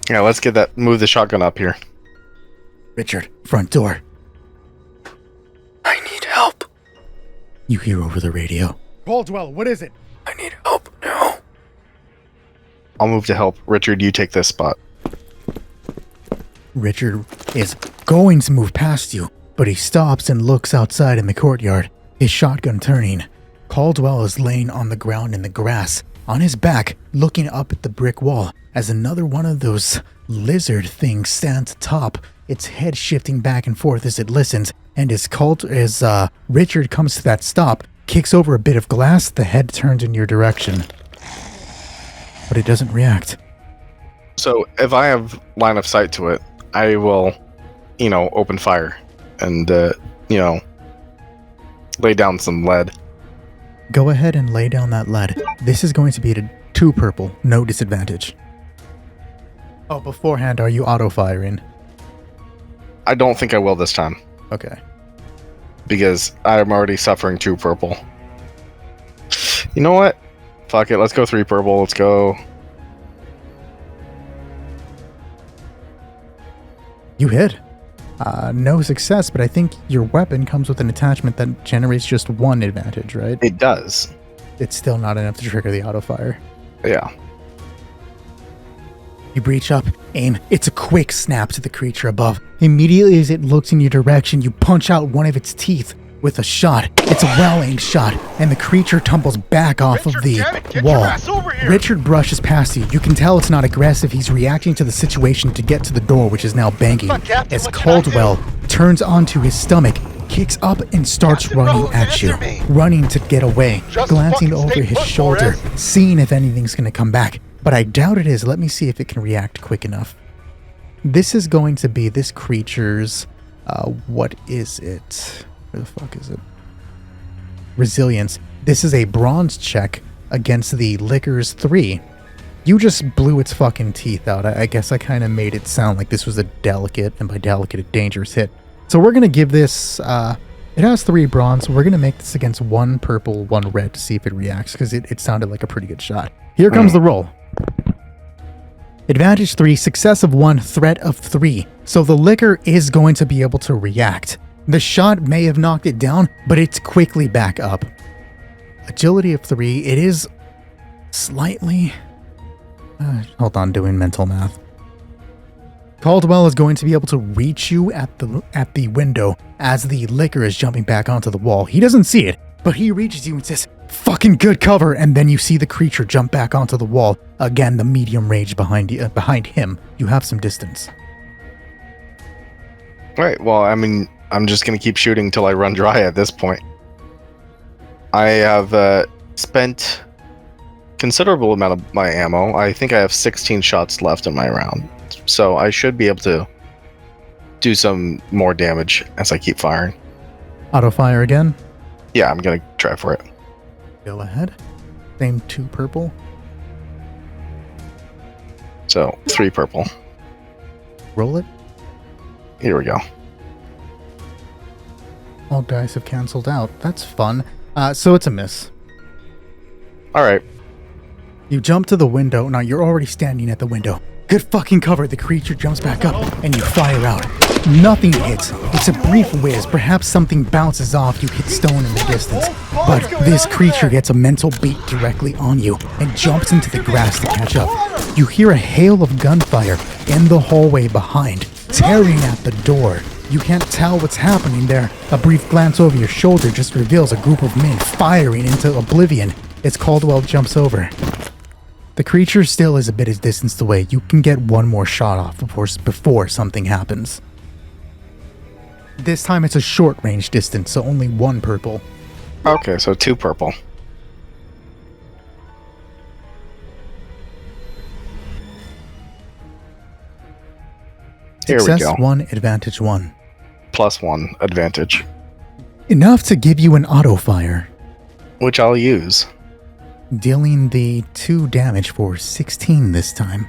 Yeah, let's get that. Move the shotgun up here. Richard, front door. I need help. You hear over the radio. Caldwell, what is it? I need help now. I'll move to help. Richard, you take this spot. Richard is going to move past you, but he stops and looks outside in the courtyard, his shotgun turning. Caldwell is laying on the ground in the grass, on his back, looking up at the brick wall, as another one of those lizard things stands atop, its head shifting back and forth as it listens, and as Richard comes to that stop, kicks over a bit of glass, the head turns in your direction. But it doesn't react. So if I have line of sight to it, I will, open fire and, lay down some lead. Go ahead and lay down that lead. This is going to be at 2 purple, no disadvantage. Oh, beforehand, are you auto-firing? I don't think I will this time Okay. because I'm already suffering 2 purple. You know what? Fuck it. Let's go 3 purple. Let's go. You hit. No success, but I think your weapon comes with an attachment that generates just 1 advantage, right? It does. It's still not enough to trigger the auto-fire. Yeah. You breach up, aim. It's a quick snap to the creature above. Immediately as it looks in your direction, you punch out one of its teeth with a shot. It's a well-aimed shot, and the creature tumbles back off of the wall. Richard brushes past you. You can tell it's not aggressive. He's reacting to the situation to get to the door, which is now banging. As Caldwell turns onto his stomach, kicks up and starts running at you. Running to get away, glancing over his shoulder, seeing if anything's going to come back. But I doubt it is. Let me see if it can react quick enough. This is going to be this creature's... what is it? Where the fuck is it? Resilience. This is a bronze check against the Licker's 3. You just blew its fucking teeth out. I guess I kind of made it sound like this was a delicate, and by delicate, a dangerous hit. So we're going to give this... it has 3 bronze. We're going to make this against 1 purple, 1 red to see if it reacts, because it sounded like a pretty good shot. Here comes the roll. Advantage 3, success of 1, threat of 3. So the Licker is going to be able to react. The shot may have knocked it down, but it's quickly back up. Agility of 3, it is slightly... hold on, doing mental math. Caldwell is going to be able to reach you at the window as the Licker is jumping back onto the wall. He doesn't see it, but he reaches you and says, "Fucking good cover," and then you see the creature jump back onto the wall. Again, the medium range behind him. You have some distance. Right. Well, I mean, I'm just going to keep shooting till I run dry at this point. I have spent considerable amount of my ammo. I think I have 16 shots left in my round. So I should be able to do some more damage as I keep firing. Auto fire again. Yeah, I'm going to try for it. Go ahead. Same 2 purple. So 3 purple. Roll it. Here we go. All dice have canceled out. That's fun. So it's a miss. All right. You jump to the window. Now you're already standing at the window. Good fucking cover. The creature jumps back up and you fire out. Nothing hits. It's a brief whiz. Perhaps something bounces off. You hit stone in the distance. But this creature gets a mental beat directly on you and jumps into the grass to catch up. You hear a hail of gunfire in the hallway behind, tearing at the door. You can't tell what's happening there. A brief glance over your shoulder just reveals a group of men firing into oblivion as Caldwell jumps over. The creature still is a bit of distance away. You can get one more shot off before something happens. This time it's a short range distance, so only 1 purple. Okay, so 2 purple. Here we Success go. 1, advantage 1. +1 advantage, Enough to give you an auto fire, which I'll use. dealing the 2 damage for 16 this time.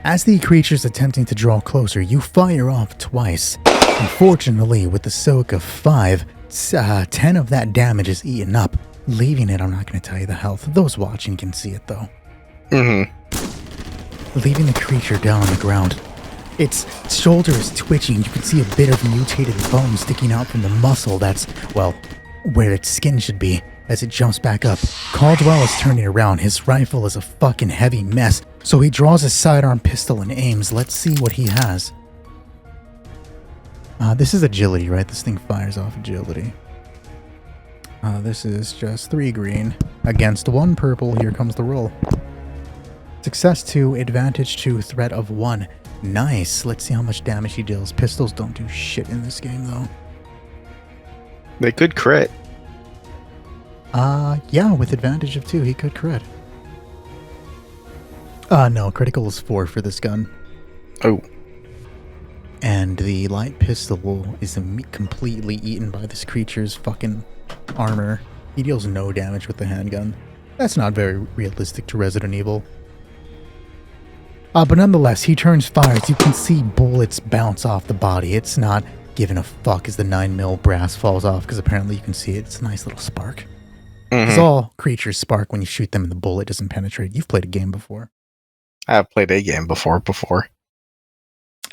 As the creature's attempting to draw closer, you fire off twice. Unfortunately, with the soak of 5, 10 of that damage is eaten up, leaving it. I'm not going to tell you the health. Those watching can see it though. Leaving the creature down on the ground. Its shoulder is twitching. You can see a bit of mutated bone sticking out from the muscle that's, well, where its skin should be. As it jumps back up, Caldwell is turning around. His rifle is a fucking heavy mess, so he draws his sidearm pistol and aims. Let's see what he has. This is agility, right? This thing fires off agility. This is just 3 green against 1 purple. Here comes the roll. Success 2, advantage 2, threat of 1. Nice. Let's see how much damage he deals. Pistols don't do shit in this game, though. They could crit. Yeah, with advantage of 2, he could crit. No, critical is 4 for this gun. Oh. And the light pistol is completely eaten by this creature's fucking armor. He deals no damage with the handgun. That's not very realistic to Resident Evil. But nonetheless, he turns fires. You can see bullets bounce off the body. It's not giving a fuck as the 9mm brass falls off, because apparently you can see it. It's a nice little spark. Because all creatures spark when you shoot them and the bullet doesn't penetrate. You've played a game before. I have played a game before.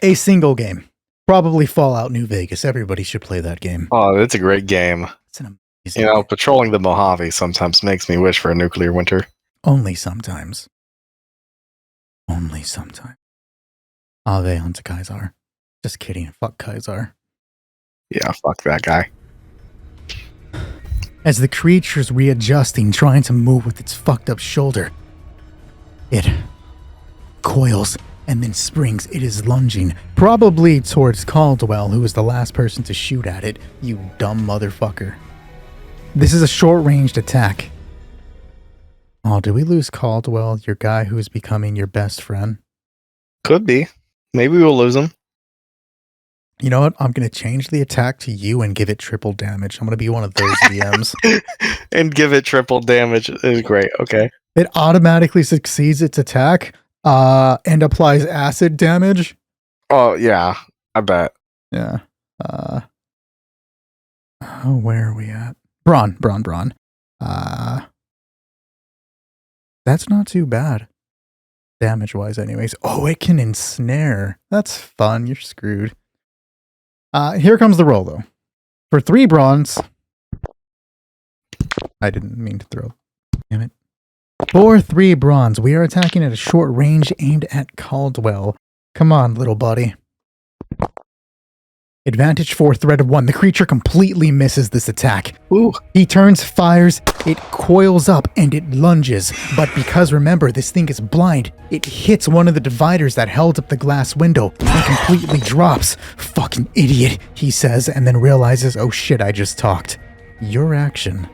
A single game. Probably Fallout New Vegas. Everybody should play that game. Oh, it's a great game. It's an amazing You know, game. patrolling the Mojave sometimes makes me wish for a nuclear winter. Only sometimes. Only sometimes. Ave unto Kaisar. Just kidding. Fuck Kaisar. Yeah, fuck that guy. As the creature's readjusting, trying to move with its fucked up shoulder, it coils and then springs. It is lunging, probably towards Caldwell, who was the last person to shoot at it. You dumb motherfucker. This is a short-ranged attack. Oh, did we lose Caldwell, your guy who's becoming your best friend? Could be. Maybe we'll lose him. You know what? I'm going to change the attack to you and give it triple damage. I'm going to be one of those DMs. And give it triple damage is great. Okay. It automatically succeeds its attack and applies acid damage. Oh, yeah. I bet. Yeah. Where are we at? Brawn. That's not too bad. Damage-wise anyways. Oh, it can ensnare. That's fun. You're screwed. Here comes the roll, though. For 3 bronze... I didn't mean to throw. Damn it. For 3 bronze, we are attacking at a short range aimed at Caldwell. Come on, little buddy. Advantage 4, threat of 1. The creature completely misses this attack. Ooh. He turns, fires, it coils up, and it lunges. But because, remember, this thing is blind, it hits one of the dividers that held up the glass window and completely drops. Fucking idiot, he says, and then realizes, oh shit, I just talked. Your action.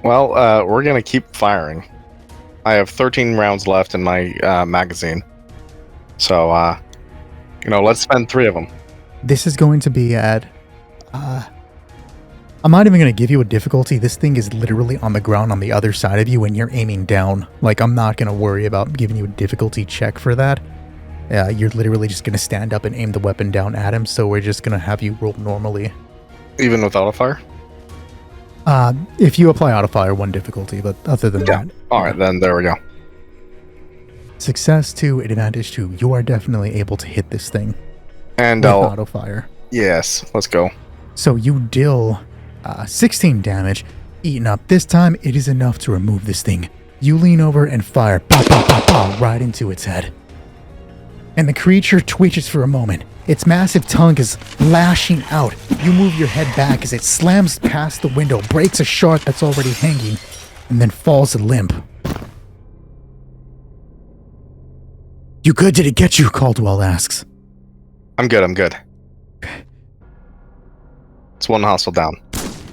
Well, we're going to keep firing. I have 13 rounds left in my magazine. So, let's spend 3 of them. This is going to be at I'm not even going to give you a difficulty. This thing is literally on the ground on the other side of you and you're aiming down. Like, I'm not going to worry about giving you a difficulty check for that. You're literally just going to stand up and aim the weapon down at him, so we're just going to have you roll normally. Even with auto fire? If you apply auto fire, 1 difficulty, but other than that... Alright, then there we go. Success 2, advantage 2. You are definitely able to hit this thing. And with I'll... auto fire. Yes, let's go. So you deal 16 damage, eaten up. This time, it is enough to remove this thing. You lean over and fire right into its head. And the creature twitches for a moment. Its massive tongue is lashing out. You move your head back as it slams past the window, breaks a shard that's already hanging, and then falls limp. You good? Did it get you? Caldwell asks. I'm good. It's 1 hostile down.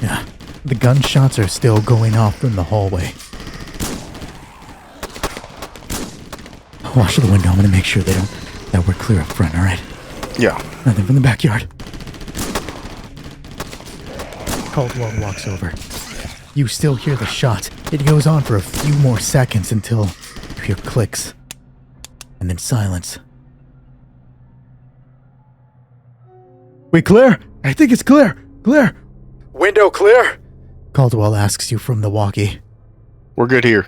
Yeah. The gunshots are still going off from the hallway. Watch the window. I'm gonna make sure that we're clear up front, alright? Yeah. Nothing from the backyard. Caldwell walks over. You still hear the shot. It goes on for a few more seconds until you hear clicks. And then silence. We clear? I think it's clear. Clear. Window clear? Caldwell asks you from the walkie. We're good here.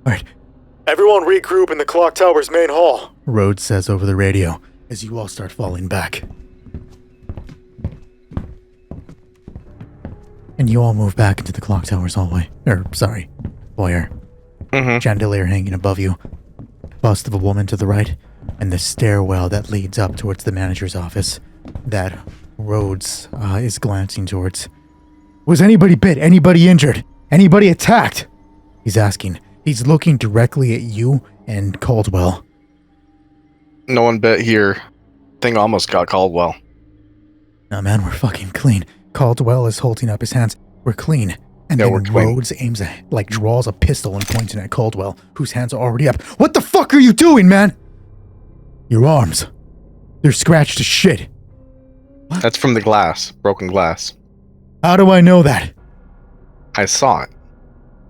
Alright. Everyone regroup in the clock tower's main hall, Rhodes says over the radio as you all start falling back. And you all move back into the clock tower's hallway. Foyer. Chandelier hanging above you. Bust of a woman to the right. And the stairwell that leads up towards the manager's office that Rhodes is glancing towards. Was anybody bit? Anybody injured? Anybody attacked? He's asking. He's looking directly at you and Caldwell. No one bit here. Thing almost got Caldwell. No, man, we're fucking clean. Caldwell is holding up his hands. We're clean. And then Rhodes draws a pistol and points it at Caldwell, whose hands are already up. What the fuck are you doing, man? Your arms. They're scratched to shit. What? That's from the glass. Broken glass. How do I know that? I saw it.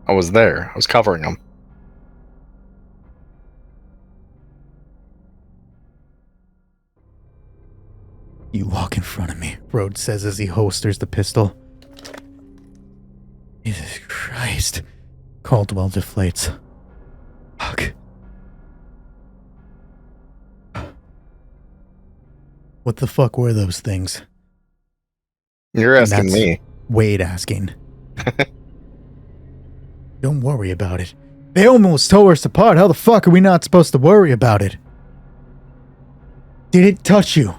I was there. I was covering them. You walk in front of me, Rhodes says as he holsters the pistol. Jesus Christ. Caldwell deflates. Fuck. What the fuck were those things? You're asking me. Wade asking. Don't worry about it. They almost tore us apart. How the fuck are we not supposed to worry about it? Did it touch you?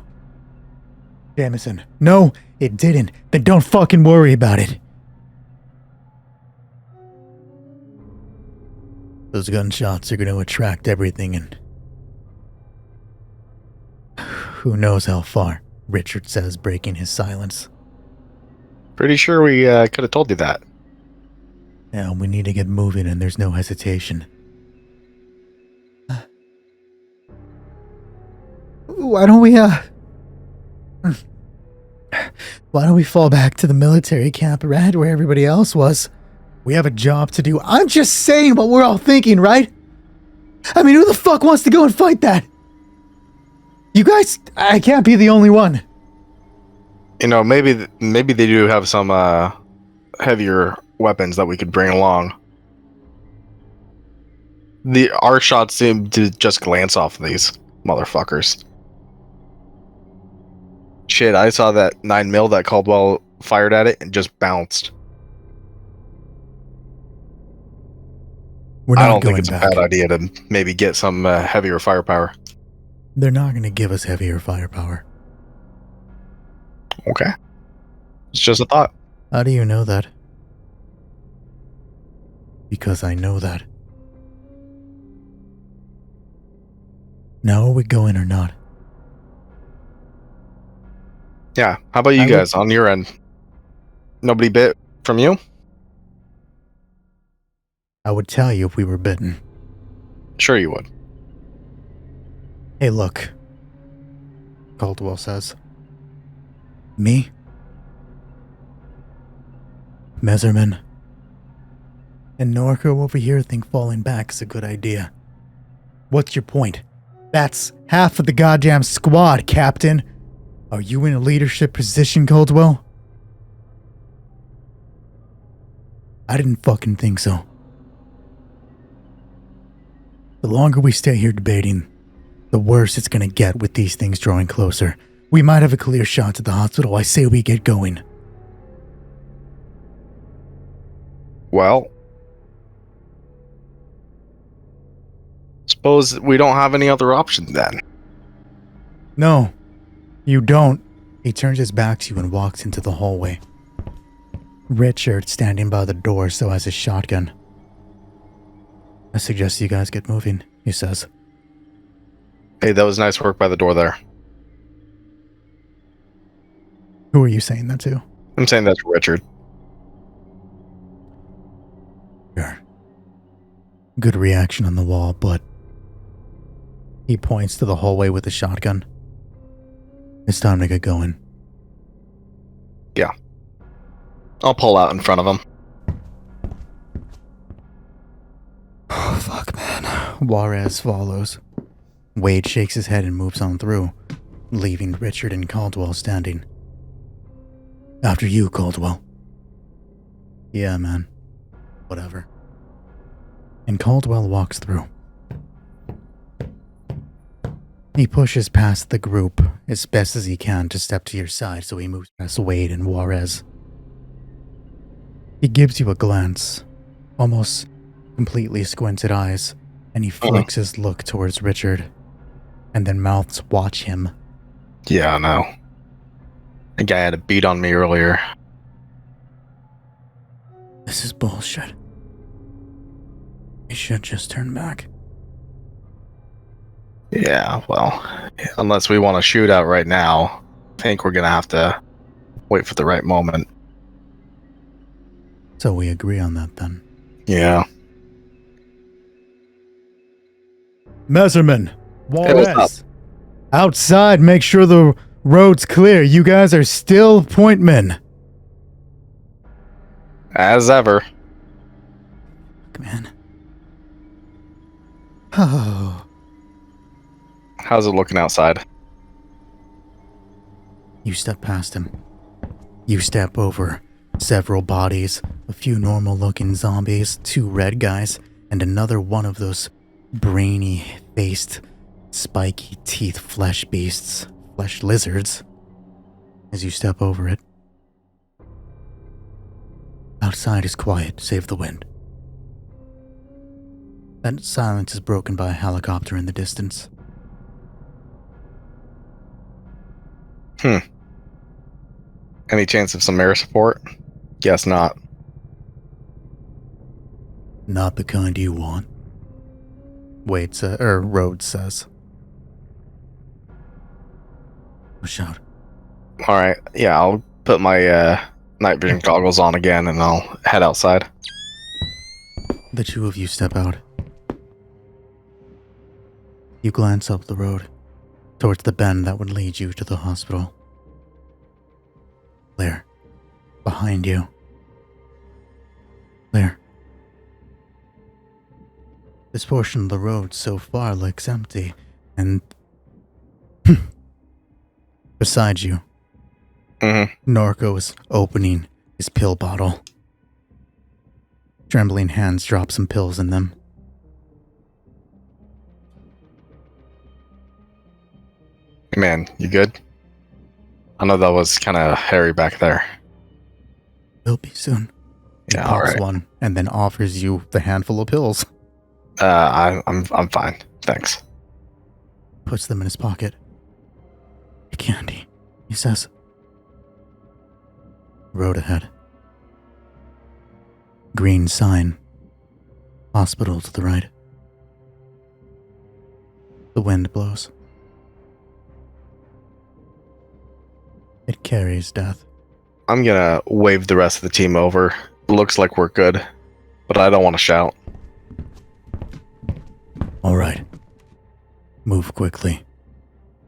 Jamison. No, it didn't. Then don't fucking worry about it. Those gunshots are going to attract everything and... Who knows how far, Richard says, breaking his silence. Pretty sure we could have told you that. Yeah, we need to get moving and there's no hesitation. Why don't we fall back to the military camp, right, where everybody else was? We have a job to do. I'm just saying what we're all thinking, right? I mean, who the fuck wants to go and fight that? You guys, I can't be the only one. You know, maybe they do have some heavier weapons that we could bring along. Our shots seem to just glance off of these motherfuckers. Shit, I saw that 9mm that Caldwell fired at it and just bounced. I don't think it's a bad idea to maybe get some heavier firepower. They're not going to give us heavier firepower. Okay. It's just a thought. How do you know that? Because I know that. Now are we going or not? Yeah. How about you guys on your end? Nobody bit from you? I would tell you if we were bitten. Sure you would. Hey, look. Caldwell says. Me? Messerman and Norco over here think falling back is a good idea. What's your point? That's half of the goddamn squad, Captain. Are you in a leadership position, Caldwell? I didn't fucking think so. The longer we stay here debating, the worse it's gonna get with these things drawing closer. We might have a clear shot to the hospital. I say we get going. Well, suppose we don't have any other options then. No, you don't. He turns his back to you and walks into the hallway. Richard, standing by the door, still has his shotgun. I suggest you guys get moving, he says. Hey, that was nice work by the door there. Who are you saying that to? I'm saying that's Richard. Sure. Good reaction on the wall, but... He points to the hallway with the shotgun. It's time to get going. Yeah. I'll pull out in front of him. Oh, fuck, man. Juarez follows. Wade shakes his head and moves on through, leaving Richard and Caldwell standing. After you, Caldwell. Yeah, man. Whatever. And Caldwell walks through. He pushes past the group as best as he can to step to your side, so he moves past Wade and Juarez. He gives you a glance, almost completely squinted eyes, and he flicks his look towards Richard, and then mouths watch him. Yeah, I know. The guy had a beat on me earlier. This is bullshit. You should just turn back. Yeah, well, unless we want to shoot out right now, I think we're going to have to wait for the right moment. So we agree on that then. Yeah. Messerman, Hey, what's Juarez, outside, make sure the road's clear. You guys are still point men. As ever. Man. Oh. How's it looking outside? You step past him. You step over several bodies, a few normal-looking zombies, 2 red guys, and another one of those brainy-faced, spiky-teeth flesh beasts, flesh lizards. As you step over it, outside is quiet, save the wind. That silence is broken by a helicopter in the distance. Any chance of some air support? Guess not. Not the kind you want. Rhodes says. Shout. Alright, yeah, I'll put my night vision goggles on again and I'll head outside. The 2 of you step out. You glance up the road, towards the bend that would lead you to the hospital. There, behind you. There. This portion of the road so far looks empty, and beside you, Norco is opening his pill bottle. Trembling hands drop some pills in them. Hey man, you good? I know that was kind of hairy back there. Will be soon. He Yeah, pops alright. one and then offers you the handful of pills. I'm fine. Thanks. Puts them in his pocket. Candy, he says. Road ahead. Green sign. Hospital to the right. The wind blows. It carries death. I'm gonna wave the rest of the team over. Looks like we're good, but I don't want to shout. All right. Move quickly.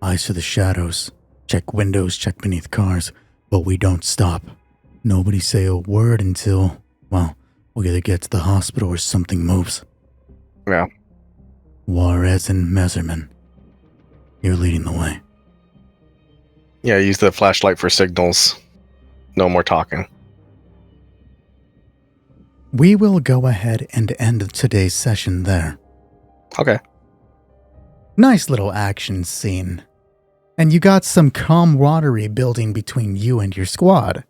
Eyes to the shadows. Check windows, check beneath cars. But we don't stop. Nobody say a word until, well, we either get to the hospital or something moves. Yeah. Juarez and Messerman, you're leading the way. Yeah, use the flashlight for signals. No more talking. We will go ahead and end today's session there. Okay. Nice little action scene. And you got some camaraderie building between you and your squad.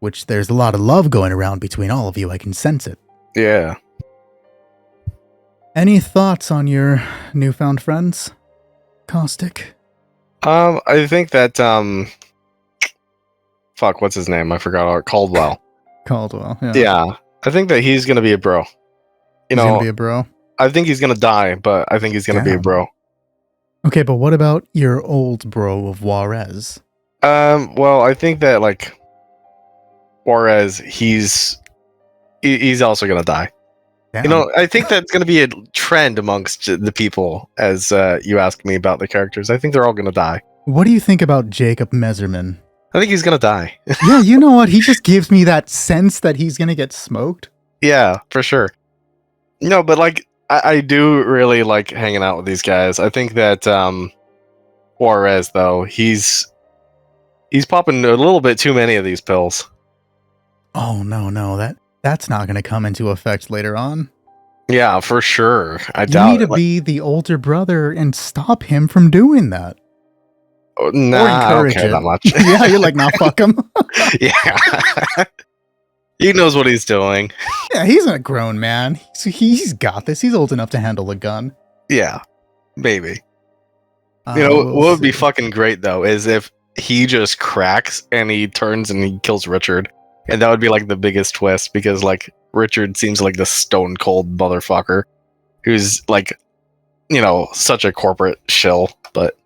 Which there's a lot of love going around between all of you, I can sense it. Yeah. Any thoughts on your newfound friends, Caustic? I think that, fuck, what's his name? I forgot. Caldwell. Caldwell, yeah. Yeah. I think that he's gonna be a bro. He's gonna be a bro? I think he's gonna die, but I think he's gonna be a bro. Okay, but what about your old bro of Juarez? Well, I think that, like, Juarez, he's also gonna die. Damn. You know, I think that's gonna be a trend amongst the people as you ask me about the characters. I think they're all gonna die. What do you think about Jacob Messerman? I think he's gonna die. Yeah, you know what? He just gives me that sense that he's gonna get smoked. Yeah, for sure. No, but like I do really like hanging out with these guys. I think that Juarez, though, he's popping a little bit too many of these pills. Oh no, that's not gonna come into effect later on. Yeah, for sure. I You doubt need to it. be the older brother and stop him from doing that. Nah, I don't care that much. Yeah, you're like, nah, fuck him. Yeah. He knows what he's doing. Yeah, he's a grown man. He's got this. He's old enough to handle a gun. Yeah, maybe. You know, what would be fucking great, though, is if he just cracks and he turns and he kills Richard. And that would be, like, the biggest twist, because, like, Richard seems like the stone-cold motherfucker who's, like, you know, such a corporate shill, but...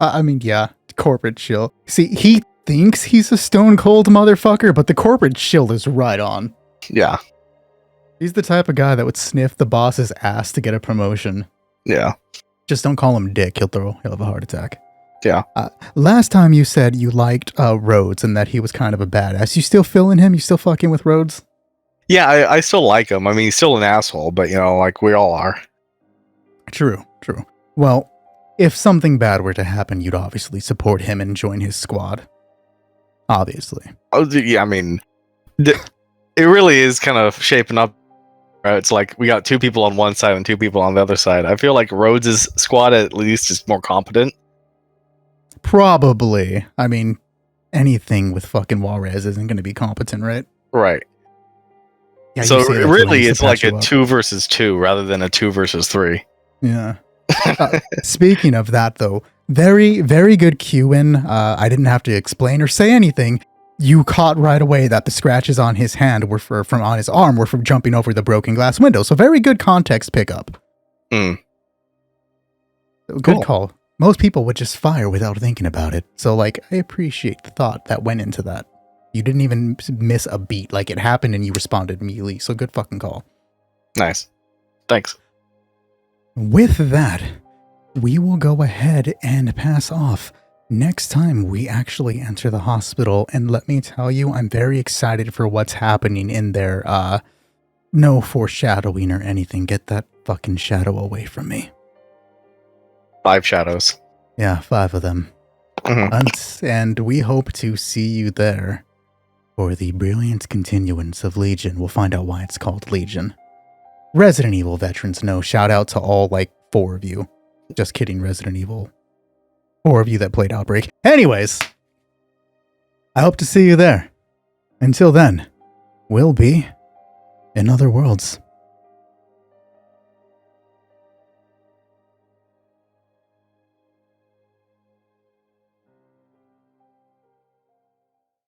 I mean, yeah, corporate shill. See, he thinks he's a stone-cold motherfucker, but the corporate shill is right on. Yeah. He's the type of guy that would sniff the boss's ass to get a promotion. Yeah. Just don't call him Dick. He'll have a heart attack. Yeah. Last time you said you liked Rhodes and that he was kind of a badass. You still feeling him? You still fucking with Rhodes? Yeah, I still like him. I mean, he's still an asshole, but, you know, like, we all are. True. Well, if something bad were to happen, you'd obviously support him and join his squad. Obviously. Oh, yeah, I mean, it really is kind of shaping up. Right? It's like we got 2 people on one side and 2 people on the other side. I feel like Rhodes' squad at least is more competent. Probably. I mean, anything with fucking Juarez isn't going to be competent, right? Right. Yeah, So you say that really, to it's like a patch 2 versus 2 rather than a 2 versus 3. you up. Yeah. Speaking of that, though, very, very good cue-in. I didn't have to explain or say anything. You caught right away that the scratches on his hand were from on his arm were from jumping over the broken glass window. So very good context pickup. Mm. Good Cool. call. Most people would just fire without thinking about it. So, like, I appreciate the thought that went into that. You didn't even miss a beat. Like, it happened and you responded immediately. So good fucking call. Nice. Thanks. With that, we will go ahead and pass off. Next time, we actually enter the hospital, and let me tell you, I'm very excited for what's happening in there. No foreshadowing or anything. Get that fucking shadow away from me. 5 shadows. Yeah, 5 of them. Mhm. And we hope to see you there for the brilliant continuance of Legion. We'll find out why it's called Legion. Resident Evil veterans know. Shout out to all, like, 4 of you. Just kidding, Resident Evil. 4 of you that played Outbreak. Anyways, I hope to see you there. Until then, we'll be in other worlds.